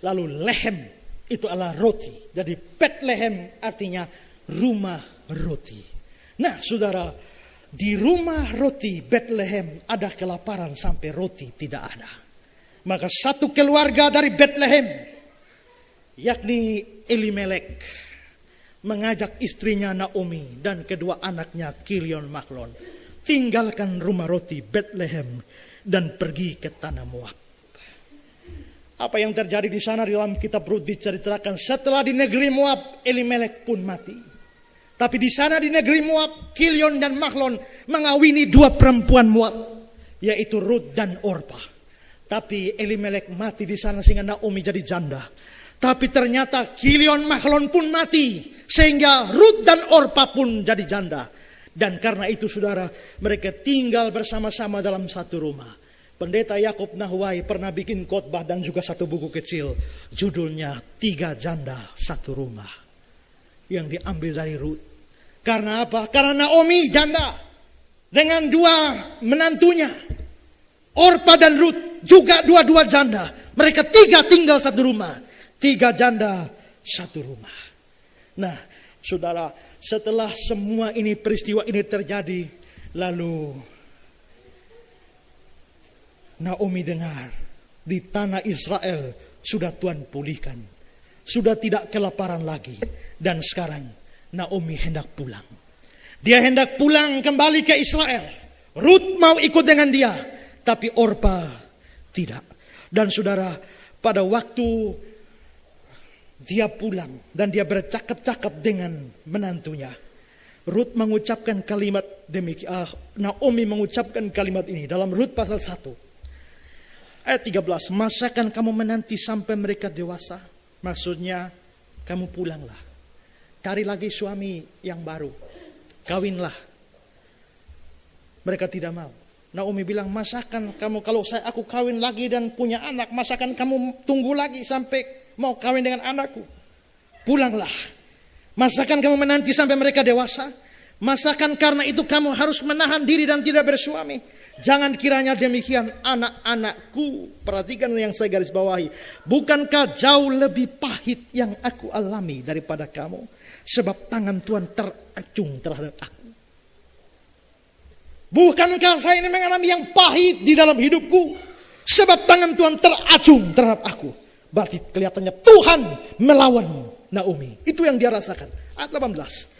Lalu lehem itu adalah roti. Jadi Bethlehem artinya rumah roti. Nah saudara, di rumah roti Bethlehem ada kelaparan sampai roti tidak ada. Maka satu keluarga dari Bethlehem, yakni Elimelek, mengajak istrinya Naomi dan kedua anaknya Kilion Mahlon tinggalkan rumah roti Bethlehem dan pergi ke tanah Moab. Apa yang terjadi di sana di dalam kitab Rut diceritakan. Setelah di negeri Moab, Elimelek pun mati. Tapi di sana di negeri Moab, Kilion dan Mahlon mengawini 2 perempuan Moab, yaitu Rut dan Orpa. Tapi Elimelek mati di sana sehingga Naomi jadi janda. Tapi ternyata Kilion Mahlon pun mati sehingga Rut dan Orpa pun jadi janda. Dan karena itu saudara, mereka tinggal bersama-sama dalam satu rumah. Pendeta Yakub Nahwai pernah bikin khotbah dan juga satu buku kecil. Judulnya 3 Janda Satu Rumah. Yang diambil dari Rut. Karena apa? Karena Naomi janda. Dengan 2 menantunya. Orpa dan Rut juga dua-dua janda. Mereka 3 tinggal satu rumah. 3 janda satu rumah. Nah saudara, setelah semua ini peristiwa ini terjadi. Lalu Naomi dengar di tanah Israel sudah Tuhan pulihkan. Sudah tidak kelaparan lagi. Dan sekarang Naomi hendak pulang. Dia hendak pulang kembali ke Israel. Rut mau ikut dengan dia. Tapi Orpa tidak. Dan saudara, pada waktu dia pulang dan dia bercakap-cakap dengan menantunya, Rut mengucapkan kalimat demikian. Naomi mengucapkan kalimat ini dalam Rut pasal 1. Ayat 13, masakan kamu menanti sampai mereka dewasa? Maksudnya, kamu pulanglah. Cari lagi suami yang baru. Kawinlah. Mereka tidak mau. Naomi bilang, masakan kamu kalau aku kawin lagi dan punya anak, masakan kamu tunggu lagi sampai mau kawin dengan anakku? Pulanglah. Masakan kamu menanti sampai mereka dewasa? Masakan karena itu kamu harus menahan diri dan tidak bersuami? Jangan kiranya demikian anak-anakku. Perhatikan yang saya garis bawahi. Bukankah jauh lebih pahit yang aku alami daripada kamu? Sebab tangan Tuhan teracung terhadap aku. Bukankah saya ini mengalami yang pahit di dalam hidupku? Sebab tangan Tuhan teracung terhadap aku. Berarti kelihatannya Tuhan melawan Naomi. Itu yang dia rasakan. Ayat 18.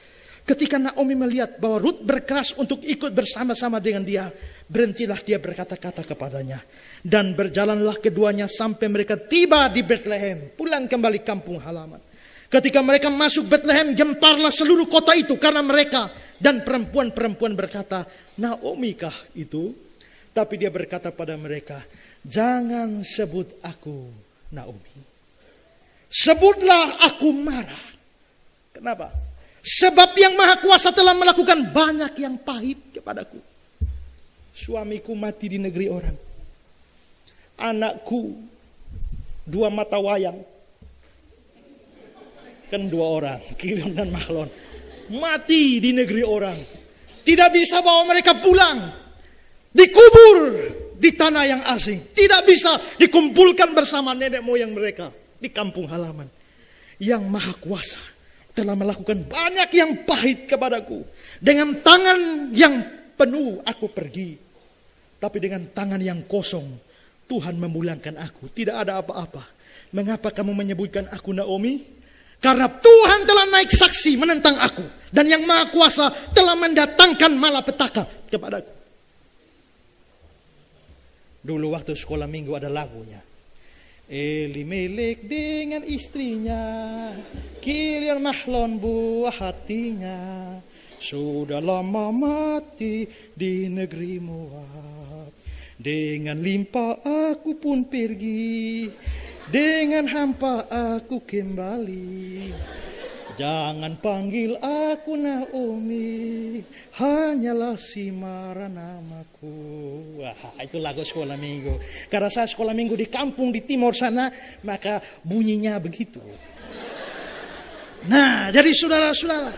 Ketika Naomi melihat bahwa Rut berkeras untuk ikut bersama-sama dengan dia, berhentilah dia berkata-kata kepadanya. Dan berjalanlah keduanya sampai mereka tiba di Bethlehem, pulang kembali kampung halaman. Ketika mereka masuk Bethlehem, gemparlah seluruh kota itu karena mereka. Dan perempuan-perempuan berkata, Naomi kah itu? Tapi dia berkata pada mereka, jangan sebut aku Naomi. Sebutlah aku Mara. Kenapa? Sebab yang Maha Kuasa telah melakukan banyak yang pahit kepadaku. Suamiku mati di negeri orang. Anakku 2 mata wayang. Kan 2 orang, Kilion dan Mahlon. Mati di negeri orang. Tidak bisa bawa mereka pulang. Dikubur di tanah yang asing. Tidak bisa dikumpulkan bersama nenek moyang mereka di kampung halaman. Yang Maha Kuasa telah melakukan banyak yang pahit kepadaku. Dengan tangan yang penuh aku pergi. Tapi dengan tangan yang kosong Tuhan memulangkan aku. Tidak ada apa-apa. Mengapa kamu menyebutkan aku Naomi? Karena Tuhan telah naik saksi menentang aku. Dan yang Maha Kuasa telah mendatangkan malapetaka kepadaku. Dulu waktu sekolah minggu ada lagunya. Elimelek dengan istrinya, Kilion Mahlon buah hatinya, sudah lama mati di negeri Moab. Dengan limpah aku pun pergi, dengan hampa aku kembali. Jangan panggil aku Naomi, hanyalah si Mara namaku. Wah, itu lagu sekolah minggu. Karena saya sekolah minggu di kampung di timur sana, maka bunyinya begitu. Nah, jadi saudara-saudara,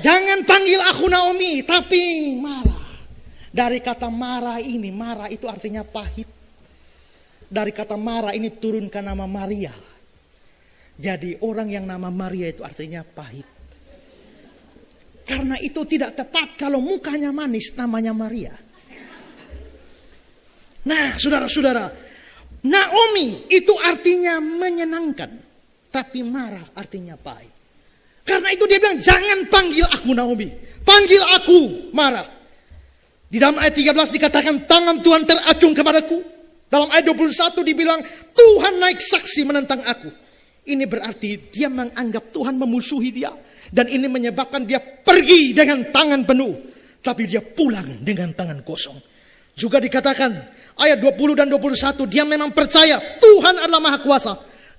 jangan panggil aku Naomi, tapi Mara. Dari kata Mara ini, Mara itu artinya pahit. Dari kata Mara ini turunkan nama Maria. Jadi orang yang nama Maria itu artinya pahit. Karena itu tidak tepat kalau mukanya manis namanya Maria. Nah saudara-saudara, Naomi itu artinya menyenangkan. Tapi Mara artinya pahit. Karena itu dia bilang jangan panggil aku Naomi. Panggil aku Mara. Di dalam ayat 13 dikatakan tangan Tuhan teracung kepadaku. Dalam ayat 21 dibilang Tuhan naik saksi menentang aku. Ini berarti dia menganggap Tuhan memusuhi dia. Dan ini menyebabkan dia pergi dengan tangan penuh. Tapi dia pulang dengan tangan kosong. Juga dikatakan ayat 20 dan 21, dia memang percaya Tuhan adalah Maha Kuasa.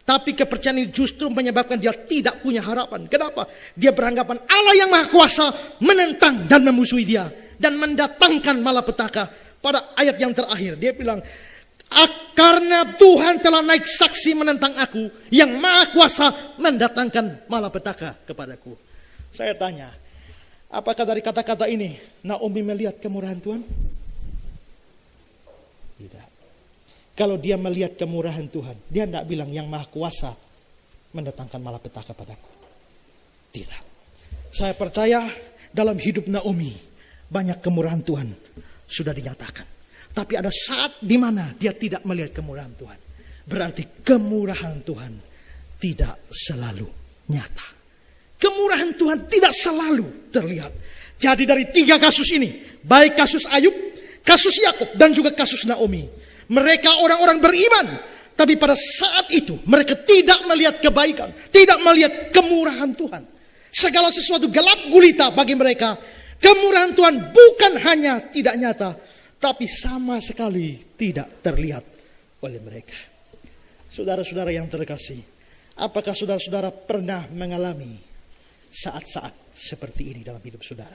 Tapi kepercayaan ini justru menyebabkan dia tidak punya harapan. Kenapa? Dia beranggapan Allah yang Maha Kuasa menentang dan memusuhi dia. Dan mendatangkan malapetaka. Pada ayat yang terakhir, dia bilang, karena Tuhan telah naik saksi menentang aku, yang Maha Kuasa mendatangkan malapetaka kepadaku. Saya tanya, apakah dari kata-kata ini Naomi melihat kemurahan Tuhan? Tidak. Kalau dia melihat kemurahan Tuhan, dia tidak bilang yang Maha Kuasa mendatangkan malapetaka padaku. Tidak. Saya percaya dalam hidup Naomi banyak kemurahan Tuhan sudah dinyatakan. Tapi ada saat di mana dia tidak melihat kemurahan Tuhan. Berarti kemurahan Tuhan tidak selalu nyata. Kemurahan Tuhan tidak selalu terlihat. Jadi dari 3 kasus ini, baik kasus Ayub, kasus Yakub, dan juga kasus Naomi, mereka orang-orang beriman, tapi pada saat itu mereka tidak melihat kebaikan, tidak melihat kemurahan Tuhan. Segala sesuatu gelap gulita bagi mereka. Kemurahan Tuhan bukan hanya tidak nyata, tapi sama sekali tidak terlihat oleh mereka. Saudara-saudara yang terkasih, apakah saudara-saudara pernah mengalami saat-saat seperti ini dalam hidup saudara?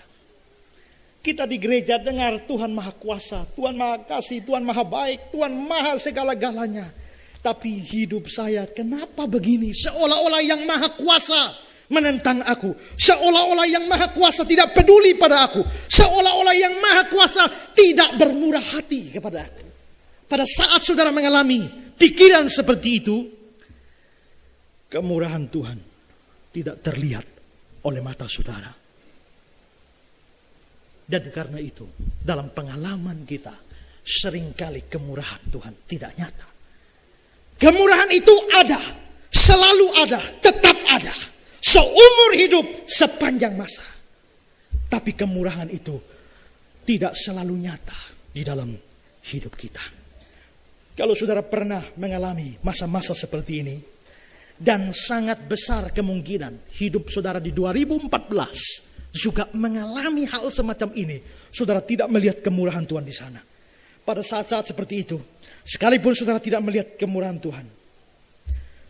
Kita di gereja dengar Tuhan Maha Kuasa, Tuhan Maha Kasih, Tuhan Maha Baik, Tuhan Maha segala-galanya. Tapi hidup saya kenapa begini? Seolah-olah yang Maha Kuasa menentang aku. Seolah-olah yang Maha Kuasa tidak peduli pada aku. Seolah-olah yang Maha Kuasa tidak bermurah hati kepada aku. Pada saat saudara mengalami pikiran seperti itu, kemurahan Tuhan tidak terlihat oleh mata saudara. Dan karena itu, dalam pengalaman kita, seringkali kemurahan Tuhan tidak nyata. Kemurahan itu ada, selalu ada, tetap ada. Seumur hidup, sepanjang masa. Tapi kemurahan itu tidak selalu nyata di dalam hidup kita. Kalau saudara pernah mengalami masa-masa seperti ini, dan sangat besar kemungkinan hidup saudara di 2014 juga mengalami hal semacam ini, saudara tidak melihat kemurahan Tuhan di sana. Pada saat-saat seperti itu, sekalipun saudara tidak melihat kemurahan Tuhan,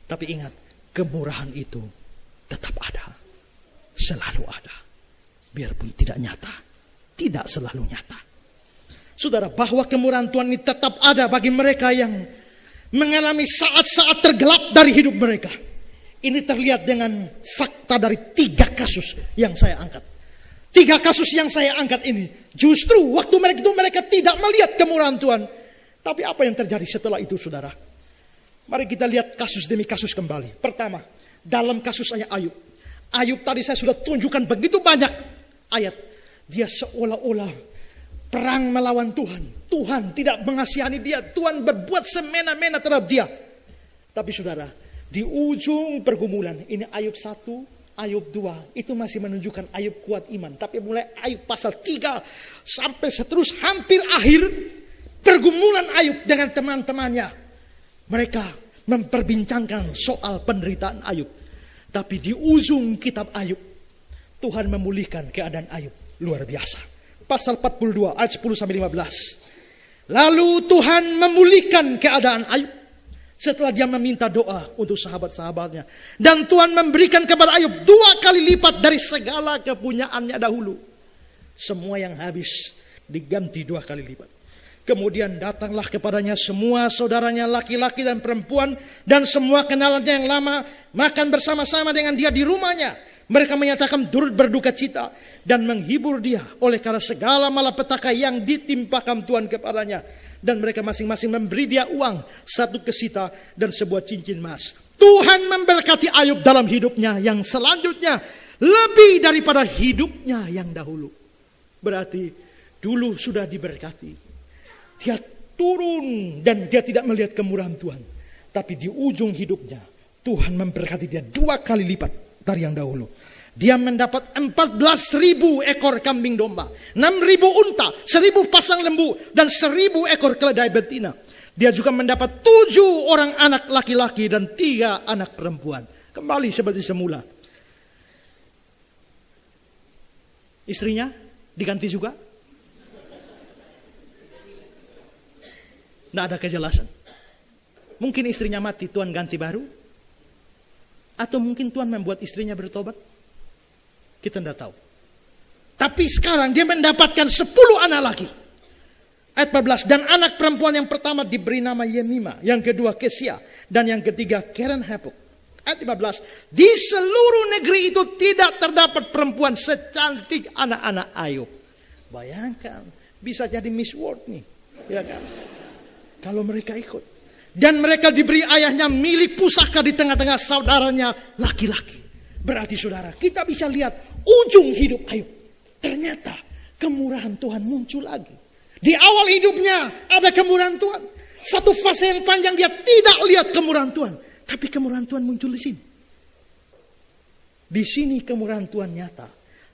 tapi ingat, kemurahan itu tetap ada, selalu ada, biarpun tidak nyata, tidak selalu nyata. Saudara, bahwa kemurahan Tuhan ini tetap ada bagi mereka yang mengalami saat-saat tergelap dari hidup mereka. Ini terlihat dengan fakta dari 3 kasus yang saya angkat. 3 kasus yang saya angkat ini, justru waktu mereka tidak melihat kemurahan Tuhan. Tapi apa yang terjadi setelah itu, saudara? Mari kita lihat kasus demi kasus kembali. Pertama, dalam kasus Ayub. Ayub tadi saya sudah tunjukkan begitu banyak ayat. Dia seolah-olah perang melawan Tuhan. Tuhan tidak mengasihani dia. Tuhan berbuat semena-mena terhadap dia. Tapi saudara, di ujung pergumulan, ini Ayub 1, Ayub 2, itu masih menunjukkan Ayub kuat iman. Tapi mulai Ayub pasal 3 sampai seterus hampir akhir pergumulan Ayub dengan teman-temannya, mereka memperbincangkan soal penderitaan Ayub. Tapi di ujung kitab Ayub, Tuhan memulihkan keadaan Ayub luar biasa. Pasal 42 ayat 10 sampai 15. Lalu Tuhan memulihkan keadaan Ayub setelah dia meminta doa untuk sahabat-sahabatnya. Dan Tuhan memberikan kepada Ayub 2 kali lipat dari segala kepunyaannya dahulu. Semua yang habis diganti 2 kali lipat. Kemudian datanglah kepadanya semua saudaranya laki-laki dan perempuan, dan semua kenalannya yang lama makan bersama-sama dengan dia di rumahnya. Mereka menyatakan turut berduka cita dan menghibur dia oleh karena segala malapetaka yang ditimpakan Tuhan kepadanya. Dan mereka masing-masing memberi dia uang, 1 kesita dan sebuah cincin emas. Tuhan memberkati Ayub dalam hidupnya yang selanjutnya lebih daripada hidupnya yang dahulu. Berarti dulu sudah diberkati. Dia turun dan dia tidak melihat kemurahan Tuhan. Tapi di ujung hidupnya Tuhan memberkati dia 2 kali lipat dari yang dahulu. Dia mendapat 14.000 ekor kambing domba, 6.000 unta, 1.000 pasang lembu, dan 1.000 ekor keledai betina. Dia juga mendapat 7 orang anak laki-laki dan 3 anak perempuan. Kembali seperti semula. Istrinya diganti juga. Tidak ada kejelasan. Mungkin istrinya mati, Tuhan ganti baru. Atau mungkin Tuhan membuat istrinya bertobat. Kita tidak tahu. Tapi sekarang dia mendapatkan 10 anak lagi. Ayat 14. Dan anak perempuan yang pertama diberi nama Yemima. Yang kedua Kesia. Dan yang ketiga Keren Hapuk. Ayat 15. Di seluruh negeri itu tidak terdapat perempuan secantik anak-anak Ayub. Bayangkan. Bisa jadi Miss World nih. Ya kan? Kalau mereka ikut. Dan mereka diberi ayahnya milik pusaka di tengah-tengah saudaranya laki-laki. Berarti saudara, kita bisa lihat ujung hidup Ayub. Ternyata kemurahan Tuhan muncul lagi. Di awal hidupnya ada kemurahan Tuhan. Satu fase yang panjang dia tidak lihat kemurahan Tuhan. Tapi kemurahan Tuhan muncul di sini. Di sini kemurahan Tuhan nyata.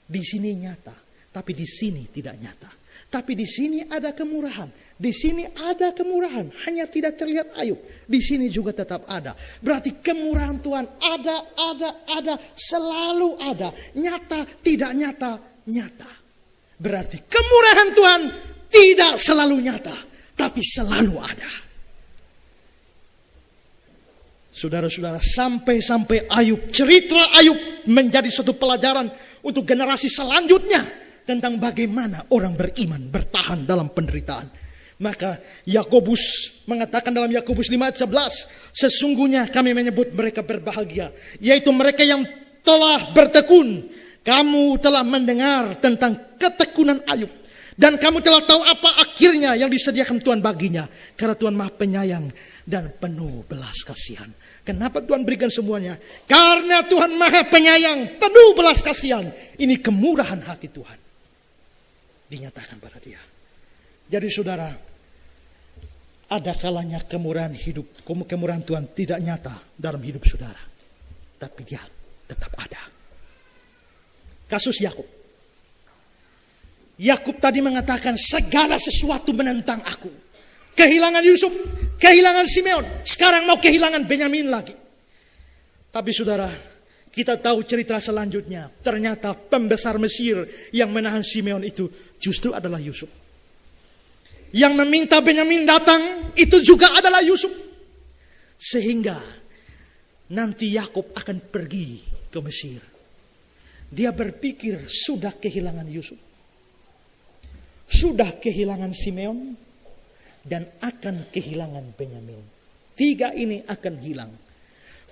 Di sini nyata. Tapi di sini tidak nyata. Tapi di sini ada kemurahan. Di sini ada kemurahan. Hanya tidak terlihat Ayub. Di sini juga tetap ada. Berarti kemurahan Tuhan ada. Selalu ada. Nyata, tidak nyata, nyata. Berarti kemurahan Tuhan tidak selalu nyata. Tapi selalu ada. Saudara-saudara, sampai Ayub, cerita Ayub menjadi suatu pelajaran untuk generasi selanjutnya. Tentang bagaimana orang beriman bertahan dalam penderitaan. Maka Yakobus mengatakan dalam Yakobus 5 ayat 11. Sesungguhnya kami menyebut mereka berbahagia. Yaitu mereka yang telah bertekun. Kamu telah mendengar tentang ketekunan Ayub. Dan kamu telah tahu apa akhirnya yang disediakan Tuhan baginya. Karena Tuhan Maha Penyayang dan penuh belas kasihan. Kenapa Tuhan berikan semuanya? Karena Tuhan Maha Penyayang, penuh belas kasihan. Ini kemurahan hati Tuhan. Dinyatakan pada dia. Jadi saudara, ada kalanya kemurahan Tuhan tidak nyata dalam hidup saudara. Tapi dia tetap ada. Kasus Yakub. Yakub tadi mengatakan segala sesuatu menentang aku. Kehilangan Yusuf, kehilangan Simeon, sekarang mau kehilangan Benyamin lagi. Tapi saudara, kita tahu cerita selanjutnya. Ternyata pembesar Mesir yang menahan Simeon itu justru adalah Yusuf. Yang meminta Benyamin datang itu juga adalah Yusuf. Sehingga nanti Yakub akan pergi ke Mesir. Dia berpikir sudah kehilangan Yusuf. Sudah kehilangan Simeon. Dan akan kehilangan Benyamin. 3 ini akan hilang.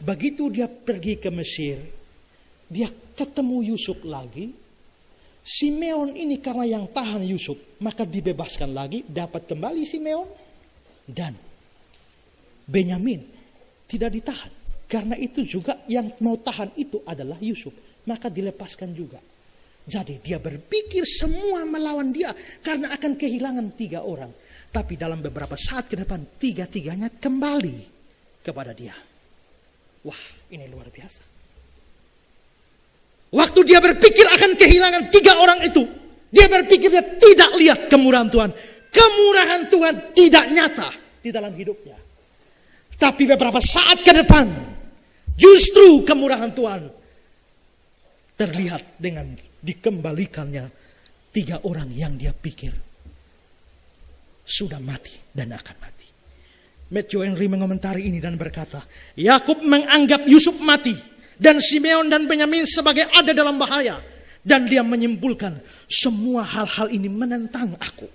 Begitu dia pergi ke Mesir, dia ketemu Yusuf lagi. Simeon ini karena yang tahan Yusuf, maka dibebaskan lagi, dapat kembali Simeon. Dan Benyamin tidak ditahan. Karena itu juga yang mau tahan itu adalah Yusuf, maka dilepaskan juga. Jadi dia berpikir semua melawan dia karena akan kehilangan 3 orang. Tapi dalam beberapa saat ke depan 3-3-nya kembali kepada dia. Wah, ini luar biasa. Waktu dia berpikir akan kehilangan 3 orang itu, dia berpikir dia tidak lihat kemurahan Tuhan. Kemurahan Tuhan tidak nyata di dalam hidupnya. Tapi beberapa saat ke depan, justru kemurahan Tuhan terlihat dengan dikembalikannya 3 orang yang dia pikir sudah mati dan akan mati. Matthew Henry mengomentari ini dan berkata, Yakub menganggap Yusuf mati dan Simeon dan Benyamin sebagai ada dalam bahaya. Dan dia menyimpulkan semua hal-hal ini menentang aku.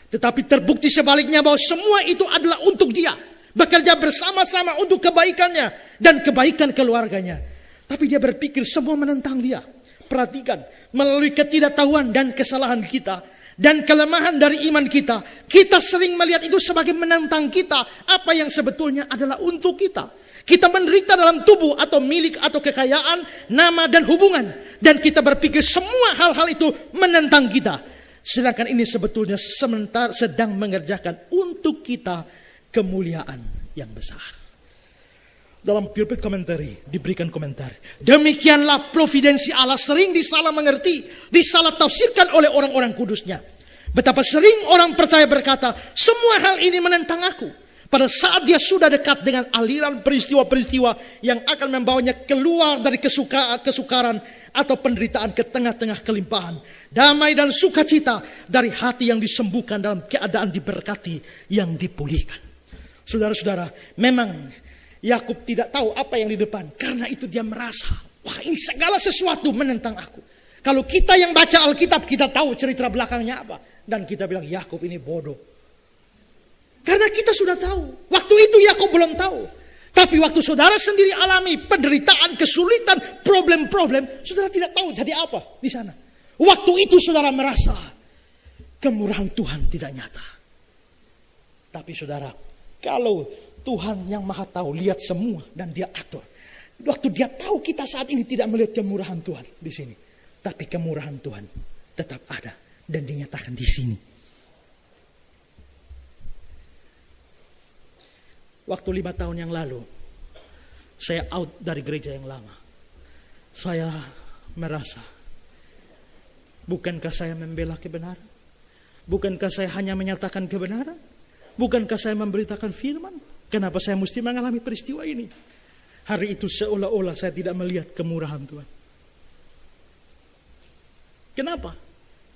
Tetapi terbukti sebaliknya bahwa semua itu adalah untuk dia. Bekerja bersama-sama untuk kebaikannya dan kebaikan keluarganya. Tapi dia berpikir semua menentang dia. Perhatikan, melalui ketidaktahuan dan kesalahan kita dan kelemahan dari iman kita, kita sering melihat itu sebagai menentang kita. Apa yang sebetulnya adalah untuk kita. Kita menderita dalam tubuh atau milik atau kekayaan, nama dan hubungan. Dan kita berpikir semua hal-hal itu menentang kita. Sedangkan ini sebetulnya sementara sedang mengerjakan untuk kita kemuliaan yang besar. Dalam pulpit commentary diberikan komentar. Demikianlah providensi Allah sering disalah mengerti, disalah tafsirkan oleh orang-orang kudusnya. Betapa sering orang percaya berkata, semua hal ini menentang aku. Pada saat dia sudah dekat dengan aliran peristiwa-peristiwa yang akan membawanya keluar dari kesukaran atau penderitaan ke tengah-tengah kelimpahan. Damai dan sukacita dari hati yang disembuhkan dalam keadaan diberkati yang dipulihkan. Saudara-saudara, memang Yakub tidak tahu apa yang di depan. Karena itu dia merasa, wah ini segala sesuatu menentang aku. Kalau kita yang baca Alkitab, kita tahu cerita belakangnya apa. Dan kita bilang, Yakub ini bodoh. Karena kita sudah tahu. Waktu itu Yakub belum tahu. Tapi waktu saudara sendiri alami penderitaan, kesulitan, problem-problem, saudara tidak tahu jadi apa di sana. Waktu itu saudara merasa kemurahan Tuhan tidak nyata. Tapi saudara, kalau Tuhan yang maha tahu lihat semua dan dia atur. Waktu dia tahu kita saat ini tidak melihat kemurahan Tuhan di sini. Tapi kemurahan Tuhan tetap ada dan dinyatakan di sini. Waktu 5 tahun yang lalu, saya out dari gereja yang lama. Saya merasa, bukankah saya membela kebenaran? Bukankah saya hanya menyatakan kebenaran? Bukankah saya memberitakan firman? Kenapa saya mesti mengalami peristiwa ini? Hari itu seolah-olah saya tidak melihat kemurahan Tuhan. Kenapa?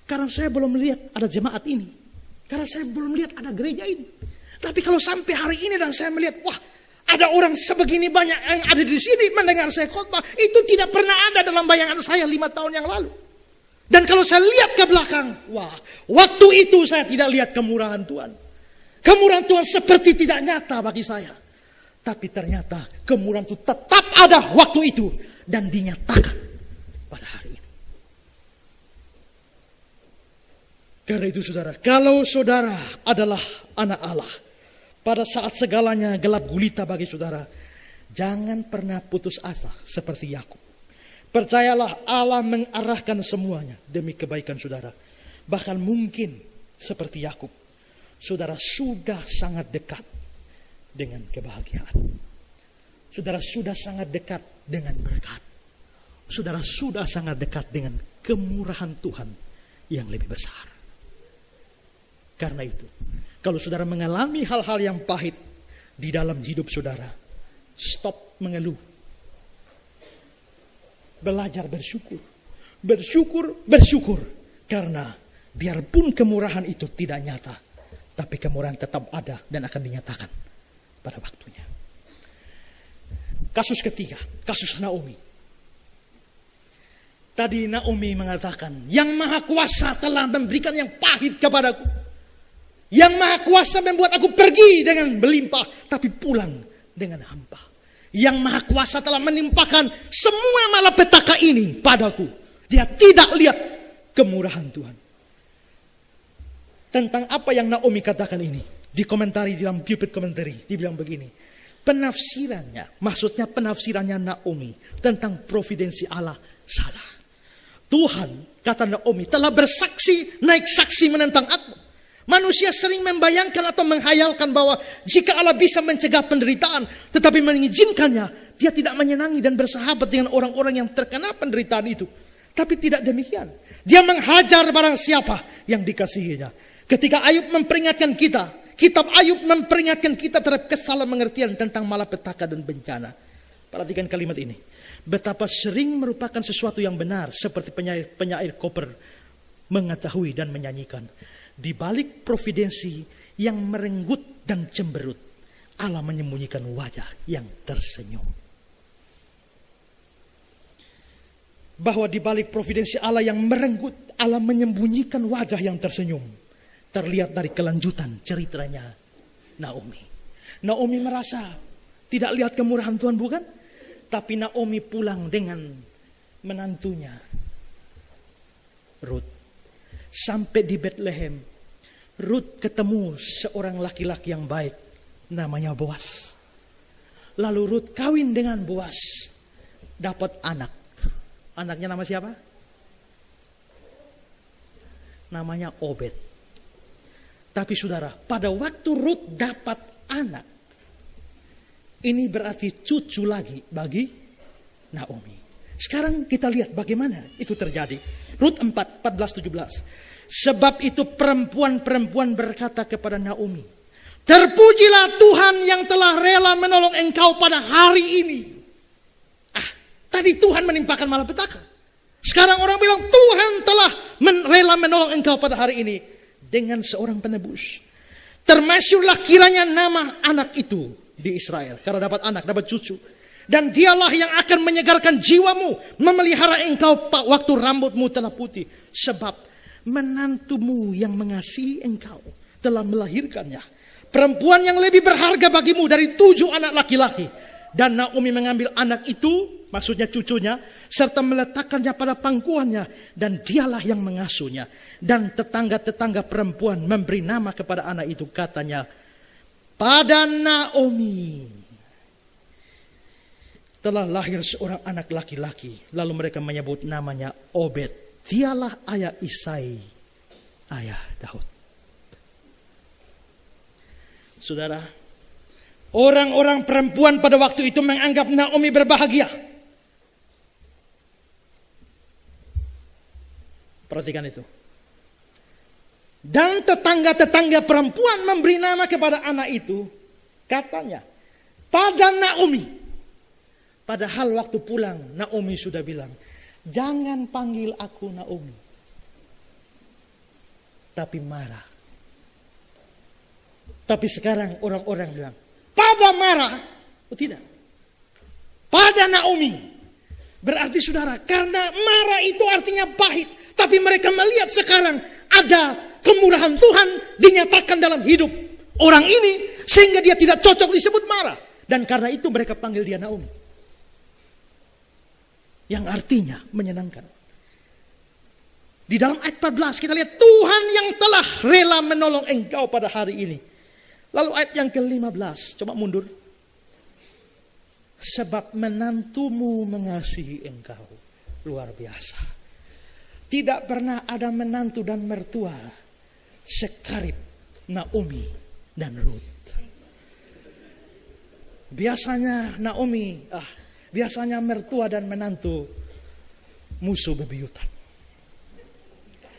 Karena saya belum melihat ada jemaat ini. Karena saya belum melihat ada gereja ini. Tapi kalau sampai hari ini dan saya melihat, wah, ada orang sebegini banyak yang ada di sini mendengar saya khotbah, itu tidak pernah ada dalam bayangan saya 5 tahun yang lalu. Dan kalau saya lihat ke belakang, wah, waktu itu saya tidak lihat kemurahan Tuhan. Kemurahan Tuhan seperti tidak nyata bagi saya. Tapi ternyata kemurahan itu tetap ada waktu itu dan dinyatakan pada hari ini. Karena itu saudara, kalau saudara adalah anak Allah, pada saat segalanya gelap gulita bagi saudara, jangan pernah putus asa seperti Yakub. Percayalah Allah mengarahkan semuanya demi kebaikan saudara. Bahkan mungkin seperti Yakub, saudara sudah sangat dekat dengan kebahagiaan. Saudara sudah sangat dekat dengan berkat. Saudara sudah sangat dekat dengan kemurahan Tuhan yang lebih besar. Karena itu, kalau saudara mengalami hal-hal yang pahit di dalam hidup saudara, stop mengeluh. Belajar bersyukur. Bersyukur. Karena biarpun kemurahan itu tidak nyata, tapi kemurahan tetap ada dan akan dinyatakan pada waktunya. Kasus ketiga, kasus Naomi. Tadi Naomi mengatakan, yang Maha Kuasa telah memberikan yang pahit kepadaku. Yang Maha Kuasa membuat aku pergi dengan berlimpah, tapi pulang dengan hampa. Yang Maha Kuasa telah menimpakan semua malapetaka ini padaku. Dia tidak lihat kemurahan Tuhan. Tentang apa yang Naomi katakan ini, dikomentari di dalam pulpit komentari, dibilang begini. Penafsirannya, maksudnya penafsirannya Naomi tentang providensi Allah salah. Tuhan, kata Naomi, telah bersaksi, naik saksi menentang aku. Manusia sering membayangkan atau menghayalkan bahwa jika Allah bisa mencegah penderitaan, tetapi mengizinkannya, dia tidak menyenangi dan bersahabat dengan orang-orang yang terkena penderitaan itu. Tapi tidak demikian. Dia menghajar barang siapa yang dikasihinya. Ketika Ayub memperingatkan kita, kitab Ayub memperingatkan kita terhadap kesalahan pengertian tentang malapetaka dan bencana. Perhatikan kalimat ini. Betapa sering merupakan sesuatu yang benar, seperti penyair koper mengetahui dan menyanyikan. Di balik providensi yang merenggut dan cemberut, Allah menyembunyikan wajah yang tersenyum. Bahwa di balik providensi Allah yang merenggut, Allah menyembunyikan wajah yang tersenyum. Terlihat dari kelanjutan ceritanya Naomi. Naomi merasa tidak lihat kemurahan Tuhan, bukan? Tapi Naomi pulang dengan menantunya Ruth. Sampai di Bethlehem, Ruth ketemu seorang laki-laki yang baik, namanya Boas. Lalu Ruth kawin dengan Boas, dapat anak. Anaknya nama siapa? Namanya Obed. Tapi saudara, pada waktu Ruth dapat anak, ini berarti cucu lagi bagi Naomi. Sekarang kita lihat bagaimana itu terjadi. Rut 4:14-17. Sebab itu perempuan-perempuan berkata kepada Naomi, terpujilah Tuhan yang telah rela menolong engkau pada hari ini. Tadi Tuhan menimpakan malapetaka. Sekarang orang bilang Tuhan telah rela menolong engkau pada hari ini dengan seorang penebus. Termasyurlah kiranya nama anak itu di Israel. Karena dapat anak, dapat cucu. Dan dialah yang akan menyegarkan jiwamu, memelihara engkau waktu rambutmu telah putih. Sebab menantumu yang mengasihi engkau telah melahirkannya. Perempuan yang lebih berharga bagimu dari 7 anak laki-laki. Dan Naomi mengambil anak itu, maksudnya cucunya, serta meletakkannya pada pangkuannya. Dan dialah yang mengasuhnya. Dan tetangga-tetangga perempuan memberi nama kepada anak itu. Katanya, pada Naomi telah lahir seorang anak laki-laki. Lalu mereka menyebut namanya Obed. Dialah ayah Isai, ayah Daud. Saudara, orang-orang perempuan pada waktu itu menganggap Naomi berbahagia. Perhatikan itu. Dan tetangga-tetangga perempuan memberi nama kepada anak itu. Katanya, pada Naomi. Padahal waktu pulang, Naomi sudah bilang, jangan panggil aku Naomi. Tapi Mara. Tapi sekarang orang-orang bilang, pada Mara. Oh tidak. Pada Naomi. Berarti saudara, karena Mara itu artinya pahit. Tapi mereka melihat sekarang ada kemurahan Tuhan dinyatakan dalam hidup orang ini. Sehingga dia tidak cocok disebut Mara. Dan karena itu mereka panggil dia Naomi. Yang artinya menyenangkan. Di dalam ayat 14 kita lihat Tuhan yang telah rela menolong engkau pada hari ini. Lalu ayat yang ke-15, coba mundur. Sebab menantumu mengasihi engkau. Luar biasa. Tidak pernah ada menantu dan mertua sekarib Naomi dan Ruth. Biasanya Naomi, biasanya mertua dan menantu musuh bebuyutan.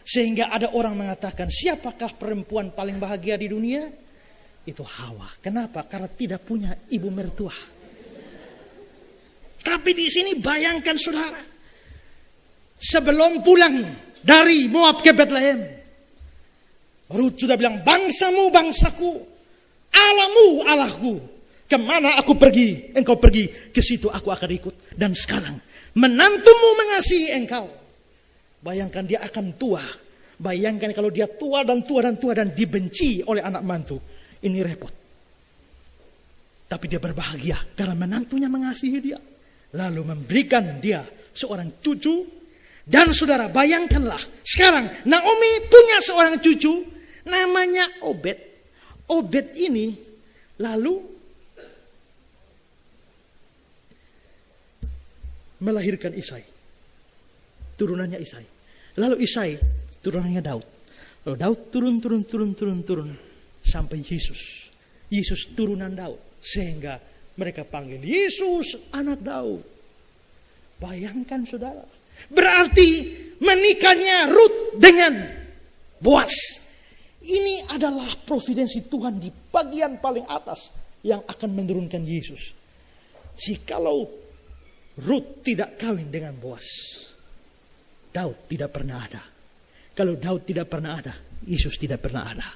Sehingga ada orang mengatakan, siapakah perempuan paling bahagia di dunia? Itu Hawa. Kenapa? Karena tidak punya ibu mertua. Tapi di sini bayangkan saudara, sebelum pulang dari Moab ke Bethlehem, Ruth sudah bilang, bangsamu bangsaku, Allahmu Allahku. Kemana aku pergi, engkau pergi, ke situ aku akan ikut. Dan sekarang, menantumu mengasihi engkau. Bayangkan dia akan tua. Bayangkan kalau dia tua dan tua dan tua dan dibenci oleh anak mantu. Ini repot. Tapi dia berbahagia karena menantunya mengasihi dia. Lalu memberikan dia seorang cucu. Dan saudara, bayangkanlah. Sekarang, Naomi punya seorang cucu. Namanya Obed. Obed ini lalu melahirkan Isai. Turunannya Isai. Lalu Isai turunannya Daud. Lalu Daud turun sampai Yesus. Yesus turunan Daud. Sehingga mereka panggil Yesus anak Daud. Bayangkan saudara. Berarti menikahnya Ruth dengan Boaz. Ini adalah providensi Tuhan di bagian paling atas yang akan menurunkan Yesus. Jikalau Ruth tidak kawin dengan Boaz, Daud tidak pernah ada. Kalau Daud tidak pernah ada, Yesus tidak pernah ada.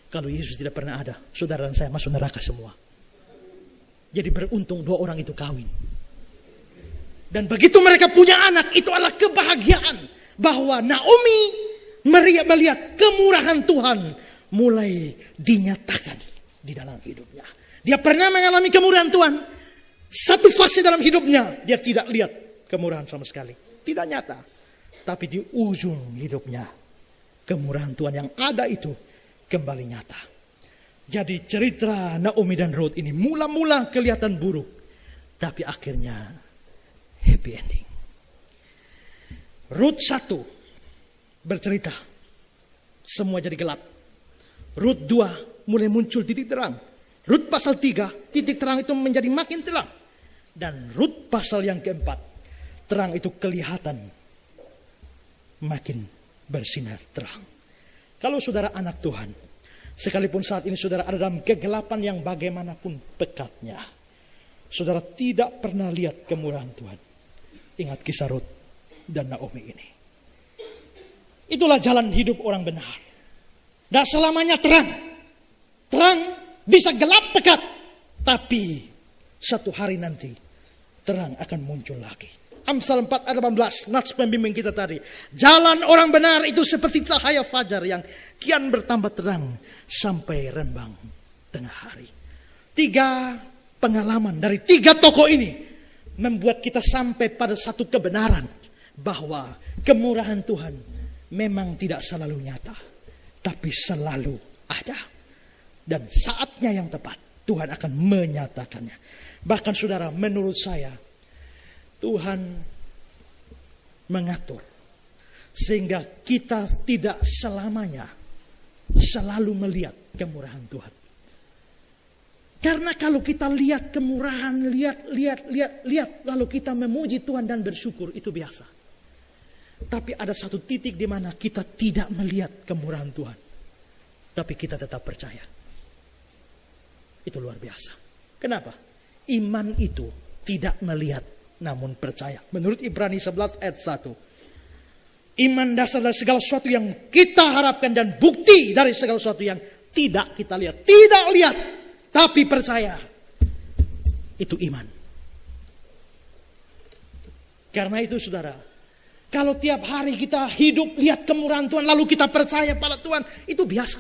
Kalau Yesus tidak pernah ada, saudara dan saya masuk neraka semua. Jadi beruntung 2 orang itu kawin. Dan begitu mereka punya anak, itu adalah kebahagiaan. Bahwa Naomi melihat kemurahan Tuhan mulai dinyatakan di dalam hidupnya. Dia pernah mengalami kemurahan Tuhan. Satu fase dalam hidupnya dia tidak lihat kemurahan sama sekali. Tidak nyata. Tapi di ujung hidupnya kemurahan Tuhan yang ada itu kembali nyata. Jadi cerita Naomi dan Ruth ini mula-mula kelihatan buruk. Tapi akhirnya happy ending. Ruth 1 bercerita. Semua jadi gelap. Ruth 2 mulai muncul titik terang. Ruth pasal 3 titik terang itu menjadi makin terang. Dan Ruth pasal yang keempat, terang itu kelihatan makin bersinar terang. Kalau saudara anak Tuhan, sekalipun saat ini saudara ada dalam kegelapan yang bagaimanapun pekatnya, saudara tidak pernah lihat kemurahan Tuhan. Ingat kisah Ruth dan Naomi ini. Itulah jalan hidup orang benar. Tidak selamanya terang. Terang bisa gelap pekat, tapi satu hari nanti terang akan muncul lagi. Amsal 4 ayat 18, nats pembimbing kita tadi. Jalan orang benar itu seperti cahaya fajar yang kian bertambah terang sampai rembang tengah hari. 3 pengalaman dari 3 tokoh ini membuat kita sampai pada satu kebenaran bahwa kemurahan Tuhan memang tidak selalu nyata, tapi selalu ada. Dan saatnya yang tepat Tuhan akan menyatakannya. Bahkan saudara, menurut saya Tuhan mengatur sehingga kita tidak selamanya selalu melihat kemurahan Tuhan. Karena kalau kita lihat kemurahan, lihat, lalu kita memuji Tuhan dan bersyukur, itu biasa. Tapi ada satu titik di mana kita tidak melihat kemurahan Tuhan, tapi kita tetap percaya. Itu luar biasa. Kenapa? Iman itu tidak melihat namun percaya. Menurut Ibrani 11 ayat 1. Iman dasar dari segala sesuatu yang kita harapkan dan bukti dari segala sesuatu yang tidak kita lihat. Tidak lihat, tapi percaya. Itu iman. Karena itu saudara, kalau tiap hari kita hidup lihat kemurahan Tuhan lalu kita percaya pada Tuhan, itu biasa.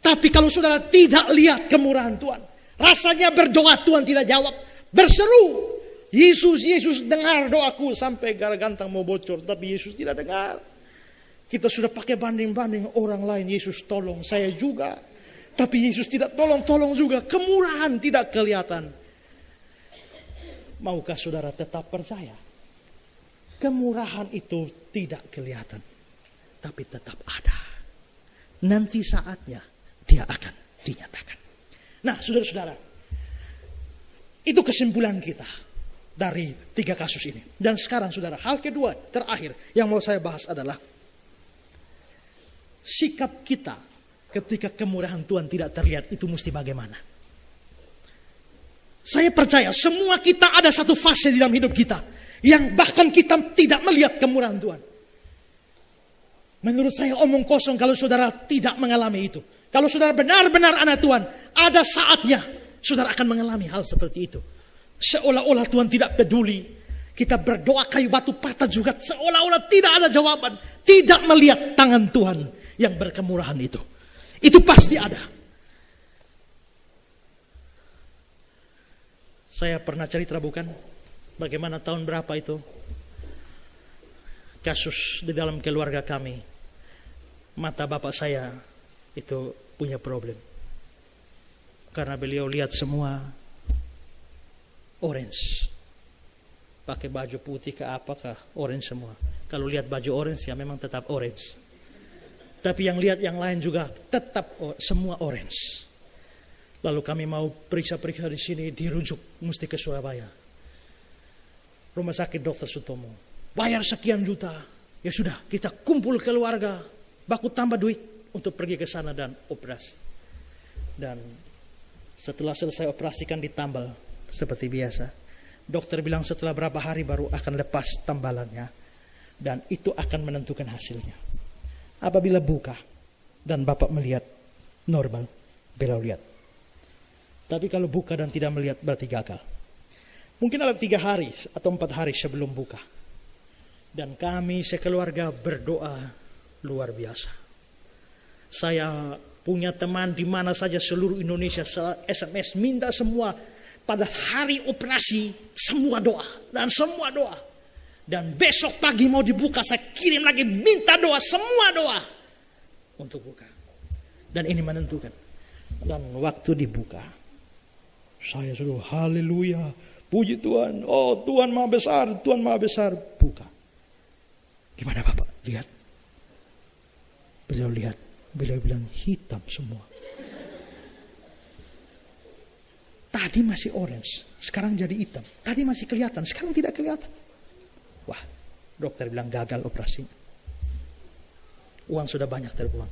Tapi kalau saudara tidak lihat kemurahan Tuhan, rasanya berdoa Tuhan tidak jawab, berseru, Yesus dengar doaku, sampai gara gantang mau bocor, tapi Yesus tidak dengar. Kita sudah pakai banding-banding orang lain, Yesus tolong saya juga, tapi Yesus tidak tolong juga, kemurahan tidak kelihatan. Maukah saudara tetap percaya? Kemurahan itu tidak kelihatan, tapi tetap ada. Nanti saatnya dia akan dinyatakan. Nah, saudara-saudara, itu kesimpulan kita dari 3 kasus ini. Dan sekarang saudara, hal kedua terakhir yang mau saya bahas adalah sikap kita ketika kemurahan Tuhan tidak terlihat itu mesti bagaimana. Saya percaya semua kita ada satu fase di dalam hidup kita yang bahkan kita tidak melihat kemurahan Tuhan. Menurut saya omong kosong kalau saudara tidak mengalami itu. Kalau saudara benar-benar anak Tuhan, ada saatnya saudara akan mengalami hal seperti itu. Seolah-olah Tuhan tidak peduli. Kita berdoa kayu batu patah juga, seolah-olah tidak ada jawaban. Tidak melihat tangan Tuhan yang berkemurahan itu. Itu pasti ada. Saya pernah cerita bukan? Bagaimana tahun berapa itu? Kasus di dalam keluarga kami. Mata bapak saya itu punya problem. Karena beliau lihat semua orange. Pakai baju putih ke apakah orange semua. Kalau lihat baju orange ya memang tetap orange. Tapi yang lihat yang lain juga tetap semua orange. Lalu kami mau periksa-periksa di sini, dirujuk mesti ke Surabaya. Rumah sakit Dr. Sutomo. Bayar sekian juta. Ya sudah, kita kumpul keluarga, baku tambah duit untuk pergi ke sana dan operasi. Dan setelah selesai operasikan ditambal seperti biasa. Dokter bilang setelah berapa hari baru akan lepas tambalannya. Dan itu akan menentukan hasilnya. Apabila buka dan Bapak melihat normal, beliau lihat. Tapi kalau buka dan tidak melihat berarti gagal. Mungkin ada 3 hari atau 4 hari sebelum buka. Dan kami sekeluarga berdoa luar biasa. Saya punya teman di mana saja seluruh Indonesia SMS minta semua pada hari operasi semua doa dan semua doa. Dan besok pagi mau dibuka saya kirim lagi minta doa, semua doa untuk buka. Dan ini menentukan. Dan waktu dibuka saya sudah haleluya, puji Tuhan, oh Tuhan Maha Besar, Tuhan Maha Besar. Buka. Gimana Bapak? Lihat. Beliau lihat, beliau bilang hitam semua. Tadi masih orange, sekarang jadi hitam. Tadi masih kelihatan, sekarang tidak kelihatan. Wah, dokter bilang gagal operasinya. Uang sudah banyak terbuang.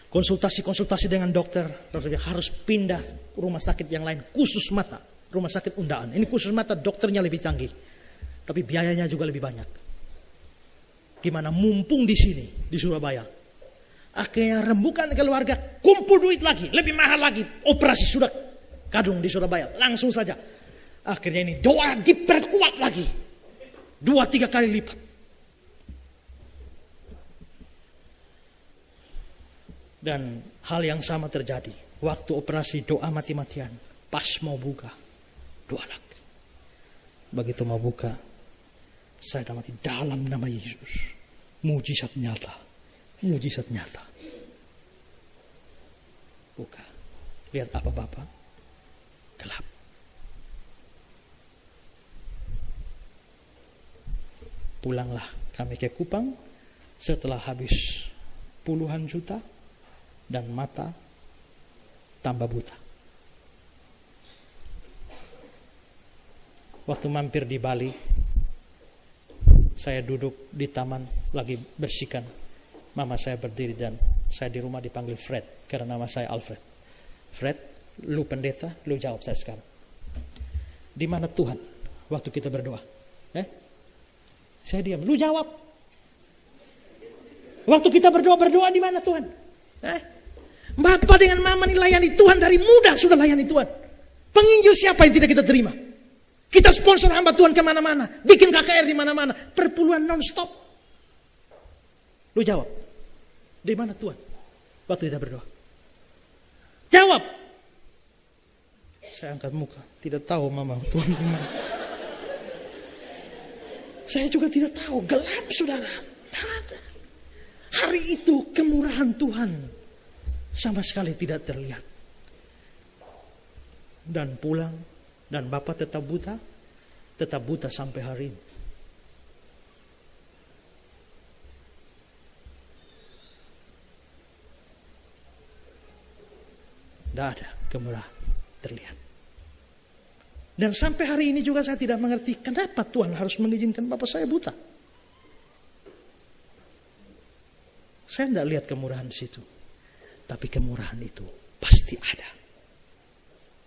Konsultasi dengan dokter bilang harus pindah rumah sakit yang lain, khusus mata, rumah sakit Undaan. Ini khusus mata, dokternya lebih canggih, tapi biayanya juga lebih banyak. Gimana mumpung di sini di Surabaya, Akhirnya rembukan keluarga, kumpul duit lagi, lebih mahal lagi. Operasi sudah kadung di Surabaya, langsung saja. Akhirnya ini doa diperkuat lagi, 2-3 kali lipat. Dan hal yang sama terjadi waktu operasi doa mati-matian. Pas mau buka, doa lagi. Begitu mau buka, saya damati dalam nama Yesus. Mujizat nyata. Mujizat nyata. Buka. Lihat apa Bapak? Gelap. Pulanglah kami ke Kupang setelah habis puluhan juta dan mata tambah buta. Waktu mampir di Bali, saya duduk di taman lagi bersihkan. Mama saya berdiri dan saya di rumah dipanggil Fred karena nama saya Alfred. Fred, lu pendeta, lu jawab saya sekarang. Di mana Tuhan waktu kita berdoa? Saya diam, lu jawab. Waktu kita berdoa di mana Tuhan? Bapak dengan mama ini layani Tuhan dari muda sudah layani Tuhan. Penginjil siapa yang tidak kita terima? Kita sponsor hamba Tuhan kemana-mana, bikin KKR di mana-mana, perpuluhan non-stop. Lu jawab, di mana Tuhan waktu kita berdoa? Jawab. Saya angkat muka, tidak tahu mama Tuhan di mana. Saya juga tidak tahu, gelap saudara. Hari itu kemurahan Tuhan sama sekali tidak terlihat. Dan pulang, dan Bapak tetap buta sampai hari ini. Tidak ada kemurahan terlihat. Dan sampai hari ini juga saya tidak mengerti kenapa Tuhan harus mengizinkan Bapak saya buta. Saya tidak lihat kemurahan di situ. Tapi kemurahan itu pasti ada.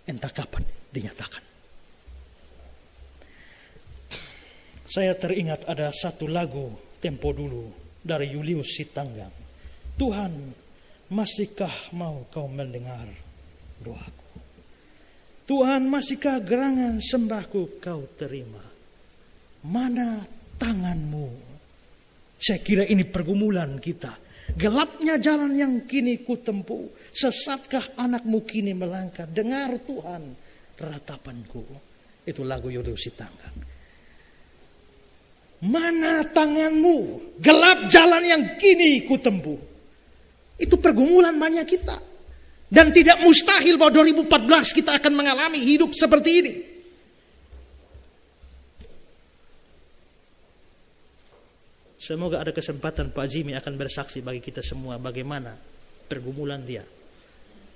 Entah kapan dinyatakan. Saya teringat ada satu lagu tempo dulu dari Julius Sitanggang. Tuhan, masihkah mau kau mendengar doaku? Tuhan, masihkah gerangan sembahku kau terima? Mana tanganmu? Saya kira ini pergumulan kita. Gelapnya jalan yang kini ku tempuh. Sesatkah anakmu kini melangkah? Dengar Tuhan ratapanku. Itu lagu Julius Sitanggang. Mana tanganmu? Gelap jalan yang kini ku tempuh. Itu pergumulan banyak kita. Dan tidak mustahil bahwa 2014 kita akan mengalami hidup seperti ini. Semoga ada kesempatan Pak Jimmy akan bersaksi bagi kita semua bagaimana pergumulan dia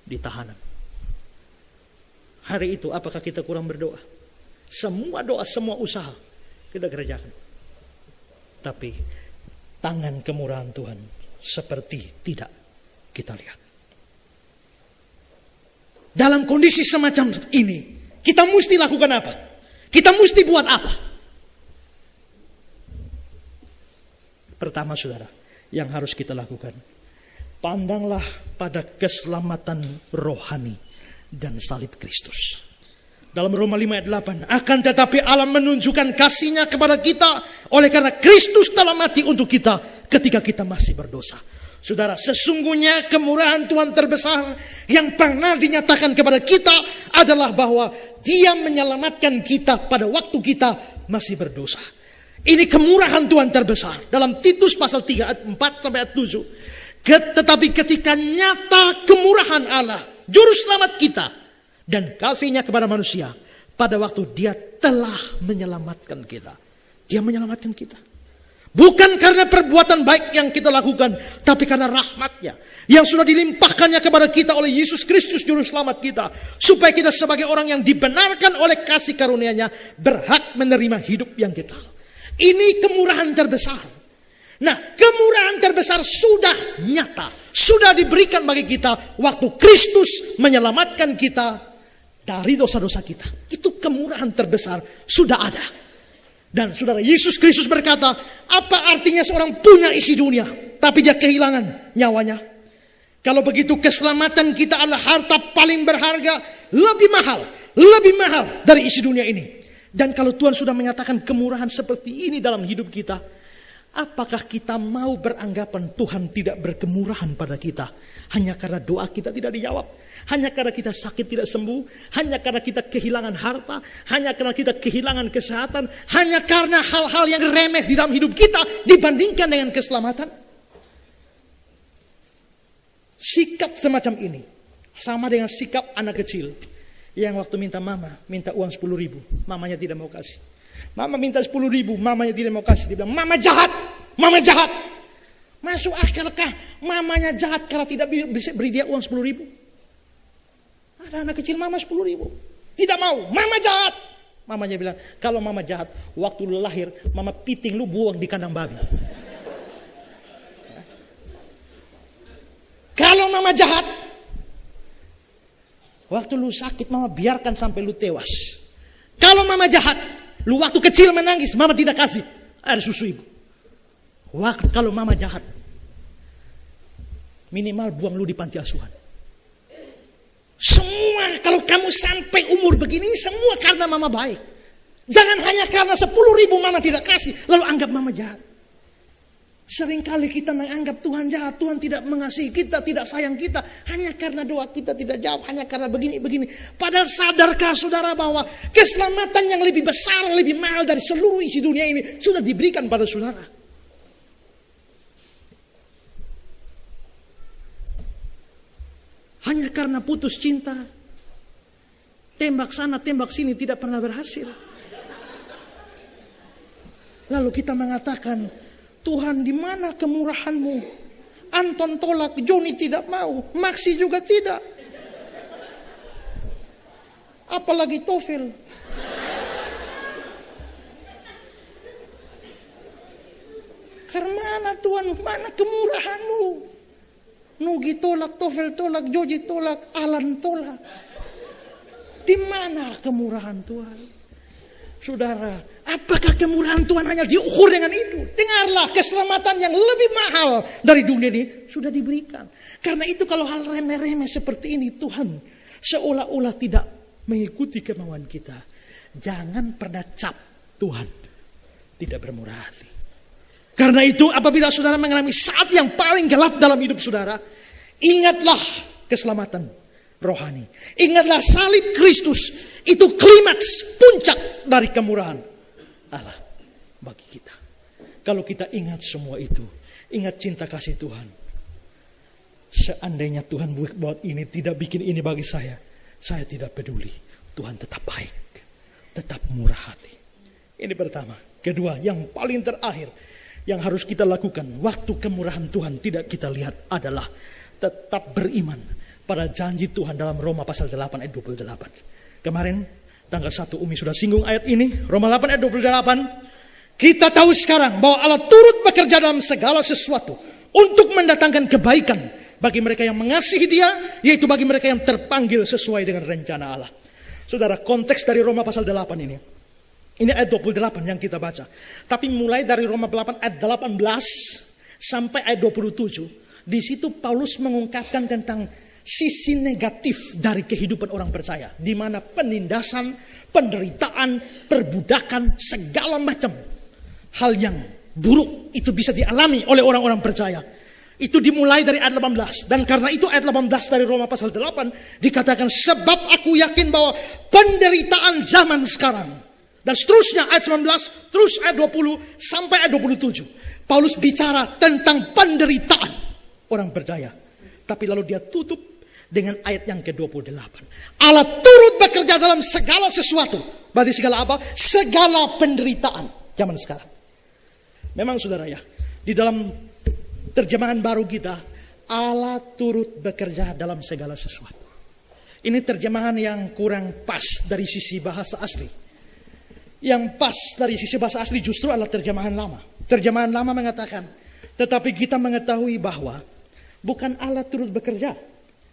di tahanan. Hari itu apakah kita kurang berdoa? Semua doa, semua usaha kita kerjakan. Tapi tangan kemurahan Tuhan seperti tidak kita lihat. Dalam kondisi semacam ini, kita mesti lakukan apa? Kita mesti buat apa? Pertama saudara, yang harus kita lakukan, pandanglah pada keselamatan rohani dan salib Kristus. Dalam Roma 5 ayat 8, akan tetapi Allah menunjukkan kasih-Nya kepada kita oleh karena Kristus telah mati untuk kita ketika kita masih berdosa. Saudara, sesungguhnya kemurahan Tuhan terbesar yang pernah dinyatakan kepada kita adalah bahwa Dia menyelamatkan kita pada waktu kita masih berdosa. Ini kemurahan Tuhan terbesar. Dalam Titus pasal 3 ayat 4 sampai ayat 7. Tetapi ketika nyata kemurahan Allah, juru selamat kita dan kasih-Nya kepada manusia, pada waktu Dia telah menyelamatkan kita. Dia menyelamatkan kita. Bukan karena perbuatan baik yang kita lakukan, tapi karena rahmat-Nya yang sudah dilimpahkannya kepada kita oleh Yesus Kristus juru selamat kita, supaya kita sebagai orang yang dibenarkan oleh kasih karunia-Nya berhak menerima hidup yang kekal. Ini kemurahan terbesar. Nah, kemurahan terbesar sudah nyata, sudah diberikan bagi kita waktu Kristus menyelamatkan kita dari dosa-dosa kita. Itu kemurahan terbesar sudah ada. Dan saudara, Yesus Kristus berkata, apa artinya seorang punya isi dunia tapi dia kehilangan nyawanya? Kalau begitu keselamatan kita adalah harta paling berharga, lebih mahal dari isi dunia ini. Dan kalau Tuhan sudah menyatakan kemurahan seperti ini dalam hidup kita, apakah kita mau beranggapan Tuhan tidak berkemurahan pada kita? Hanya karena doa kita tidak dijawab, hanya karena kita sakit tidak sembuh, hanya karena kita kehilangan harta, hanya karena kita kehilangan kesehatan, hanya karena hal-hal yang remeh di dalam hidup kita dibandingkan dengan keselamatan. Sikap semacam ini sama dengan sikap anak kecil yang waktu minta uang 10.000, mamanya tidak mau kasih. Mama minta 10.000, mamanya tidak mau kasih. Dia bilang, mama jahat. Masuk akalkah mamanya jahat karena tidak bisa beri dia uang 10.000? Ada anak kecil, mama 10.000, tidak mau, mama jahat. Mamanya bilang, kalau mama jahat, waktu lu lahir, mama piting lu buang di kandang babi. Kalau mama jahat, waktu lu sakit, mama biarkan sampai lu tewas. Kalau mama jahat, lu waktu kecil menangis, mama tidak kasih air susu ibu. Kalau mama jahat, minimal buang lu di panti asuhan. Semua kalau kamu sampai umur begini, semua karena mama baik. Jangan hanya karena 10.000 mama tidak kasih, lalu anggap mama jahat. Seringkali kita menganggap Tuhan jahat, Tuhan tidak mengasihi kita, tidak sayang kita, hanya karena doa kita tidak jawab, hanya karena begini. Padahal sadarkah saudara bahwa keselamatan yang lebih besar, lebih mahal dari seluruh isi dunia ini sudah diberikan pada saudara? Hanya karena putus cinta, tembak sana, tembak sini, tidak pernah berhasil. Lalu kita mengatakan, Tuhan, di mana kemurahan-Mu? Anton tolak, Joni tidak mau, Maxi juga tidak. Apalagi Tofel. Karena mana Tuhan, mana kemurahan-Mu? Nugi tolak, Tofel tolak, Joji tolak, Alan tolak. Di mana kemurahan Tuhan? Saudara, apakah kemurahan Tuhan hanya diukur dengan itu? Dengarlah, keselamatan yang lebih mahal dari dunia ini sudah diberikan. Karena itu kalau hal remeh-remeh seperti ini, Tuhan seolah-olah tidak mengikuti kemauan kita. Jangan pernah cap Tuhan tidak bermurah hati. Karena itu apabila saudara mengalami saat yang paling gelap dalam hidup saudara, ingatlah keselamatan rohani. Ingatlah salib Kristus. Itu klimaks, puncak dari kemurahan Allah bagi kita. Kalau kita ingat semua itu, ingat cinta kasih Tuhan. Seandainya Tuhan buat ini, tidak bikin ini bagi saya tidak peduli. Tuhan tetap baik, tetap murah hati. Ini pertama. Kedua, yang paling terakhir yang harus kita lakukan waktu kemurahan Tuhan tidak kita lihat adalah tetap beriman pada janji Tuhan dalam Roma pasal 8 ayat 28. Kemarin tanggal 1 Umi sudah singgung ayat ini, Roma 8 ayat 28. Kita tahu sekarang bahwa Allah turut bekerja dalam segala sesuatu untuk mendatangkan kebaikan bagi mereka yang mengasihi Dia, yaitu bagi mereka yang terpanggil sesuai dengan rencana Allah. Saudara, konteks dari Roma pasal 8 ini ayat 28 yang kita baca. Tapi mulai dari Roma 8 ayat 18 sampai ayat 27, di situ Paulus mengungkapkan tentang sisi negatif dari kehidupan orang percaya, di mana penindasan, penderitaan, perbudakan, segala macam hal yang buruk itu bisa dialami oleh orang-orang percaya. Itu dimulai dari ayat 18. Dan karena itu ayat 18 dari Roma pasal 8 dikatakan, sebab aku yakin bahwa penderitaan zaman sekarang, dan seterusnya ayat 19, terus ayat 20 sampai ayat 27. Paulus bicara tentang penderitaan orang percaya. Tapi lalu dia tutup dengan ayat yang ke-28. Allah turut bekerja dalam segala sesuatu. Berarti segala apa? Segala penderitaan zaman sekarang. Memang saudara ya, di dalam terjemahan baru kita, Allah turut bekerja dalam segala sesuatu. Ini terjemahan yang kurang pas dari sisi bahasa asli. Yang pas dari sisi bahasa asli justru adalah terjemahan lama. Terjemahan lama mengatakan, tetapi kita mengetahui bahwa bukan Allah turut bekerja,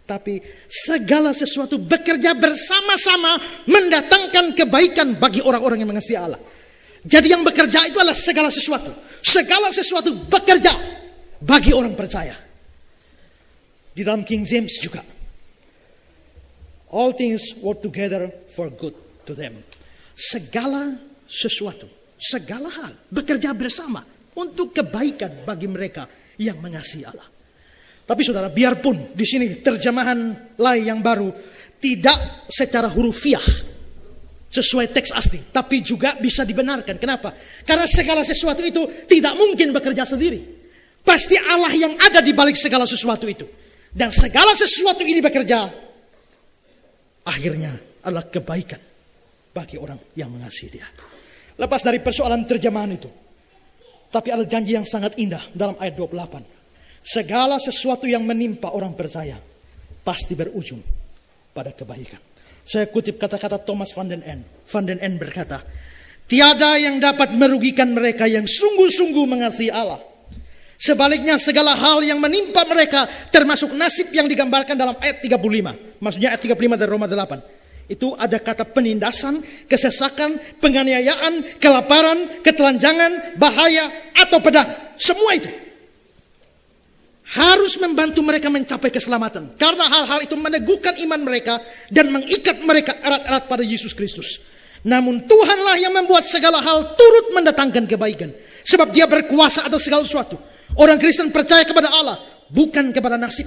tapi segala sesuatu bekerja bersama-sama mendatangkan kebaikan bagi orang-orang yang mengasihi Allah. Jadi yang bekerja itu adalah segala sesuatu. Segala sesuatu bekerja bagi orang percaya. Di dalam King James juga. All things work together for good to them. Segala sesuatu, segala hal bekerja bersama untuk kebaikan bagi mereka yang mengasihi Allah. Tapi saudara, biarpun di sini terjemahan lain yang baru tidak secara hurufiah sesuai teks asli, tapi juga bisa dibenarkan. Kenapa? Karena segala sesuatu itu tidak mungkin bekerja sendiri. Pasti Allah yang ada di balik segala sesuatu itu. Dan segala sesuatu ini bekerja, akhirnya adalah kebaikan bagi orang yang mengasihi Dia. Lepas dari persoalan terjemahan itu, tapi ada janji yang sangat indah dalam ayat 28. Segala sesuatu yang menimpa orang percaya pasti berujung pada kebaikan. Saya kutip kata-kata Thomas van den Ende. Van den Ende berkata, tiada yang dapat merugikan mereka yang sungguh-sungguh mengasihi Allah. Sebaliknya segala hal yang menimpa mereka, termasuk nasib yang digambarkan dalam ayat 35. Maksudnya ayat 35 dari Roma 8. Itu ada kata penindasan, kesesakan, penganiayaan, kelaparan, ketelanjangan, bahaya, atau pedang. Semua itu harus membantu mereka mencapai keselamatan. Karena hal-hal itu meneguhkan iman mereka dan mengikat mereka erat-erat pada Yesus Kristus. Namun Tuhanlah yang membuat segala hal turut mendatangkan kebaikan. Sebab Dia berkuasa atas segala sesuatu. Orang Kristen percaya kepada Allah, bukan kepada nasib.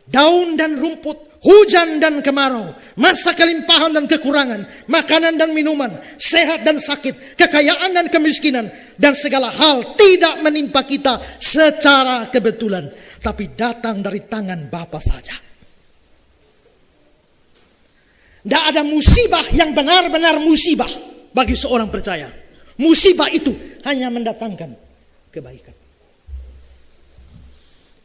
Daun dan rumput, hujan dan kemarau, masa kelimpahan dan kekurangan, makanan dan minuman, sehat dan sakit, kekayaan dan kemiskinan, dan segala hal tidak menimpa kita secara kebetulan, tapi datang dari tangan Bapa saja. Tidak ada musibah yang benar-benar musibah bagi seorang percaya. Musibah itu hanya mendatangkan kebaikan.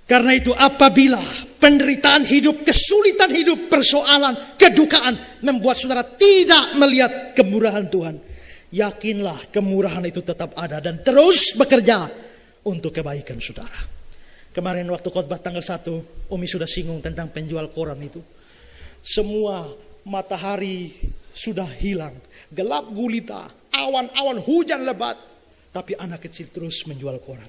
Karena itu apabila penderitaan hidup, kesulitan hidup, persoalan, kedukaan membuat saudara tidak melihat kemurahan Tuhan, yakinlah kemurahan itu tetap ada dan terus bekerja untuk kebaikan saudara. Kemarin waktu khotbah tanggal 1, Umi sudah singgung tentang penjual koran itu. Semua matahari sudah hilang, gelap gulita, awan-awan hujan lebat, tapi anak kecil terus menjual koran.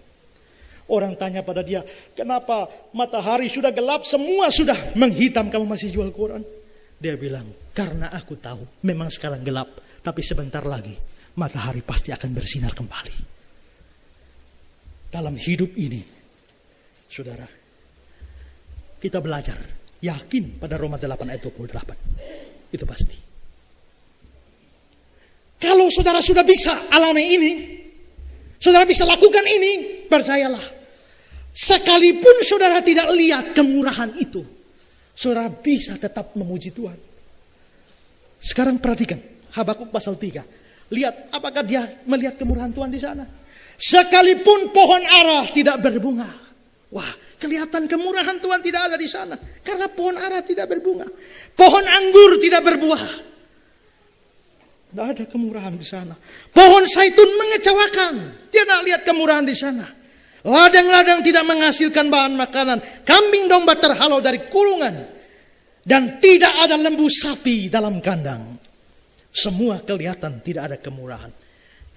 Orang tanya pada dia, kenapa matahari sudah gelap, semua sudah menghitam, kamu masih jual koran? Dia bilang, karena aku tahu memang sekarang gelap, tapi sebentar lagi matahari pasti akan bersinar kembali. Dalam hidup ini, saudara, kita belajar yakin pada Roma 8 ayat 28. Itu pasti. Kalau saudara sudah bisa alami ini, saudara bisa lakukan ini, percayalah. Sekalipun saudara tidak lihat kemurahan itu, saudara bisa tetap memuji Tuhan. Sekarang perhatikan Habakuk pasal 3. Lihat apakah dia melihat kemurahan Tuhan di sana. Sekalipun pohon ara tidak berbunga. Wah, kelihatan kemurahan Tuhan tidak ada di sana. Karena pohon ara tidak berbunga. Pohon anggur tidak berbuah. Tidak ada kemurahan di sana. Pohon zaitun mengecewakan. Tidak lihat kemurahan di sana. Ladang-ladang tidak menghasilkan bahan makanan. Kambing domba terhalau dari kurungan. Dan tidak ada lembu sapi dalam kandang. Semua kelihatan tidak ada kemurahan.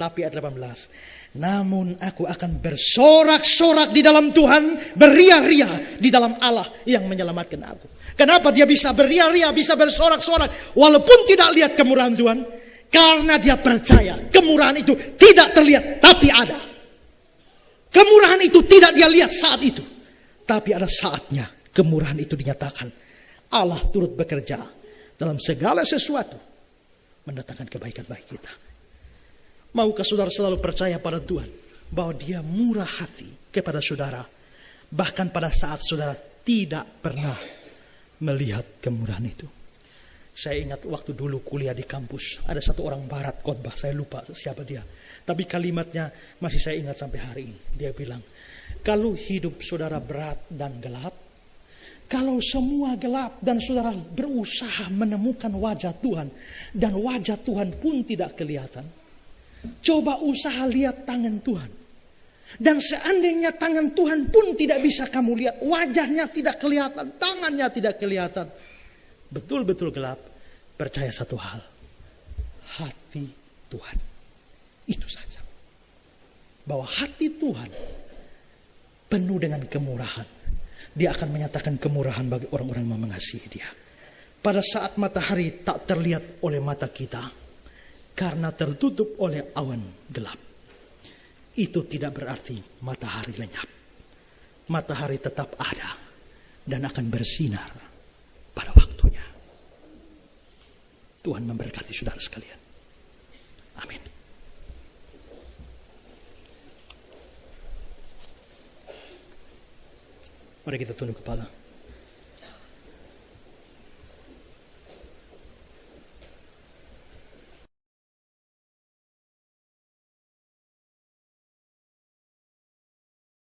Tapi ayat 18. Namun aku akan bersorak-sorak di dalam Tuhan. Beria-ria di dalam Allah yang menyelamatkan aku. Kenapa dia bisa beria-ria, bisa bersorak-sorak walaupun tidak lihat kemurahan Tuhan? Karena dia percaya kemurahan itu tidak terlihat, tapi ada. Kemurahan itu tidak dia lihat saat itu, tapi ada saatnya kemurahan itu dinyatakan. Allah turut bekerja dalam segala sesuatu mendatangkan kebaikan bagi kita. Maukah saudara selalu percaya pada Tuhan bahwa Dia murah hati kepada saudara, bahkan pada saat saudara tidak pernah melihat kemurahan itu? Saya ingat waktu dulu kuliah di kampus, ada satu orang barat khotbah, saya lupa siapa dia. Tapi kalimatnya masih saya ingat sampai hari ini. Dia bilang, kalau hidup saudara berat dan gelap, kalau semua gelap dan saudara berusaha menemukan wajah Tuhan, dan wajah Tuhan pun tidak kelihatan, coba usaha lihat tangan Tuhan. Dan seandainya tangan Tuhan pun tidak bisa kamu lihat, wajahnya tidak kelihatan, tangannya tidak kelihatan, betul-betul gelap, percaya satu hal, hati Tuhan. Itu saja. Bahwa hati Tuhan penuh dengan kemurahan. Dia akan menyatakan kemurahan bagi orang-orang yang mengasihi Dia. Pada saat matahari tak terlihat oleh mata kita karena tertutup oleh awan gelap, itu tidak berarti matahari lenyap. Matahari tetap ada dan akan bersinar pada waktunya. Tuhan memberkati saudara sekalian. Amin. Mari kita tunduk kepala.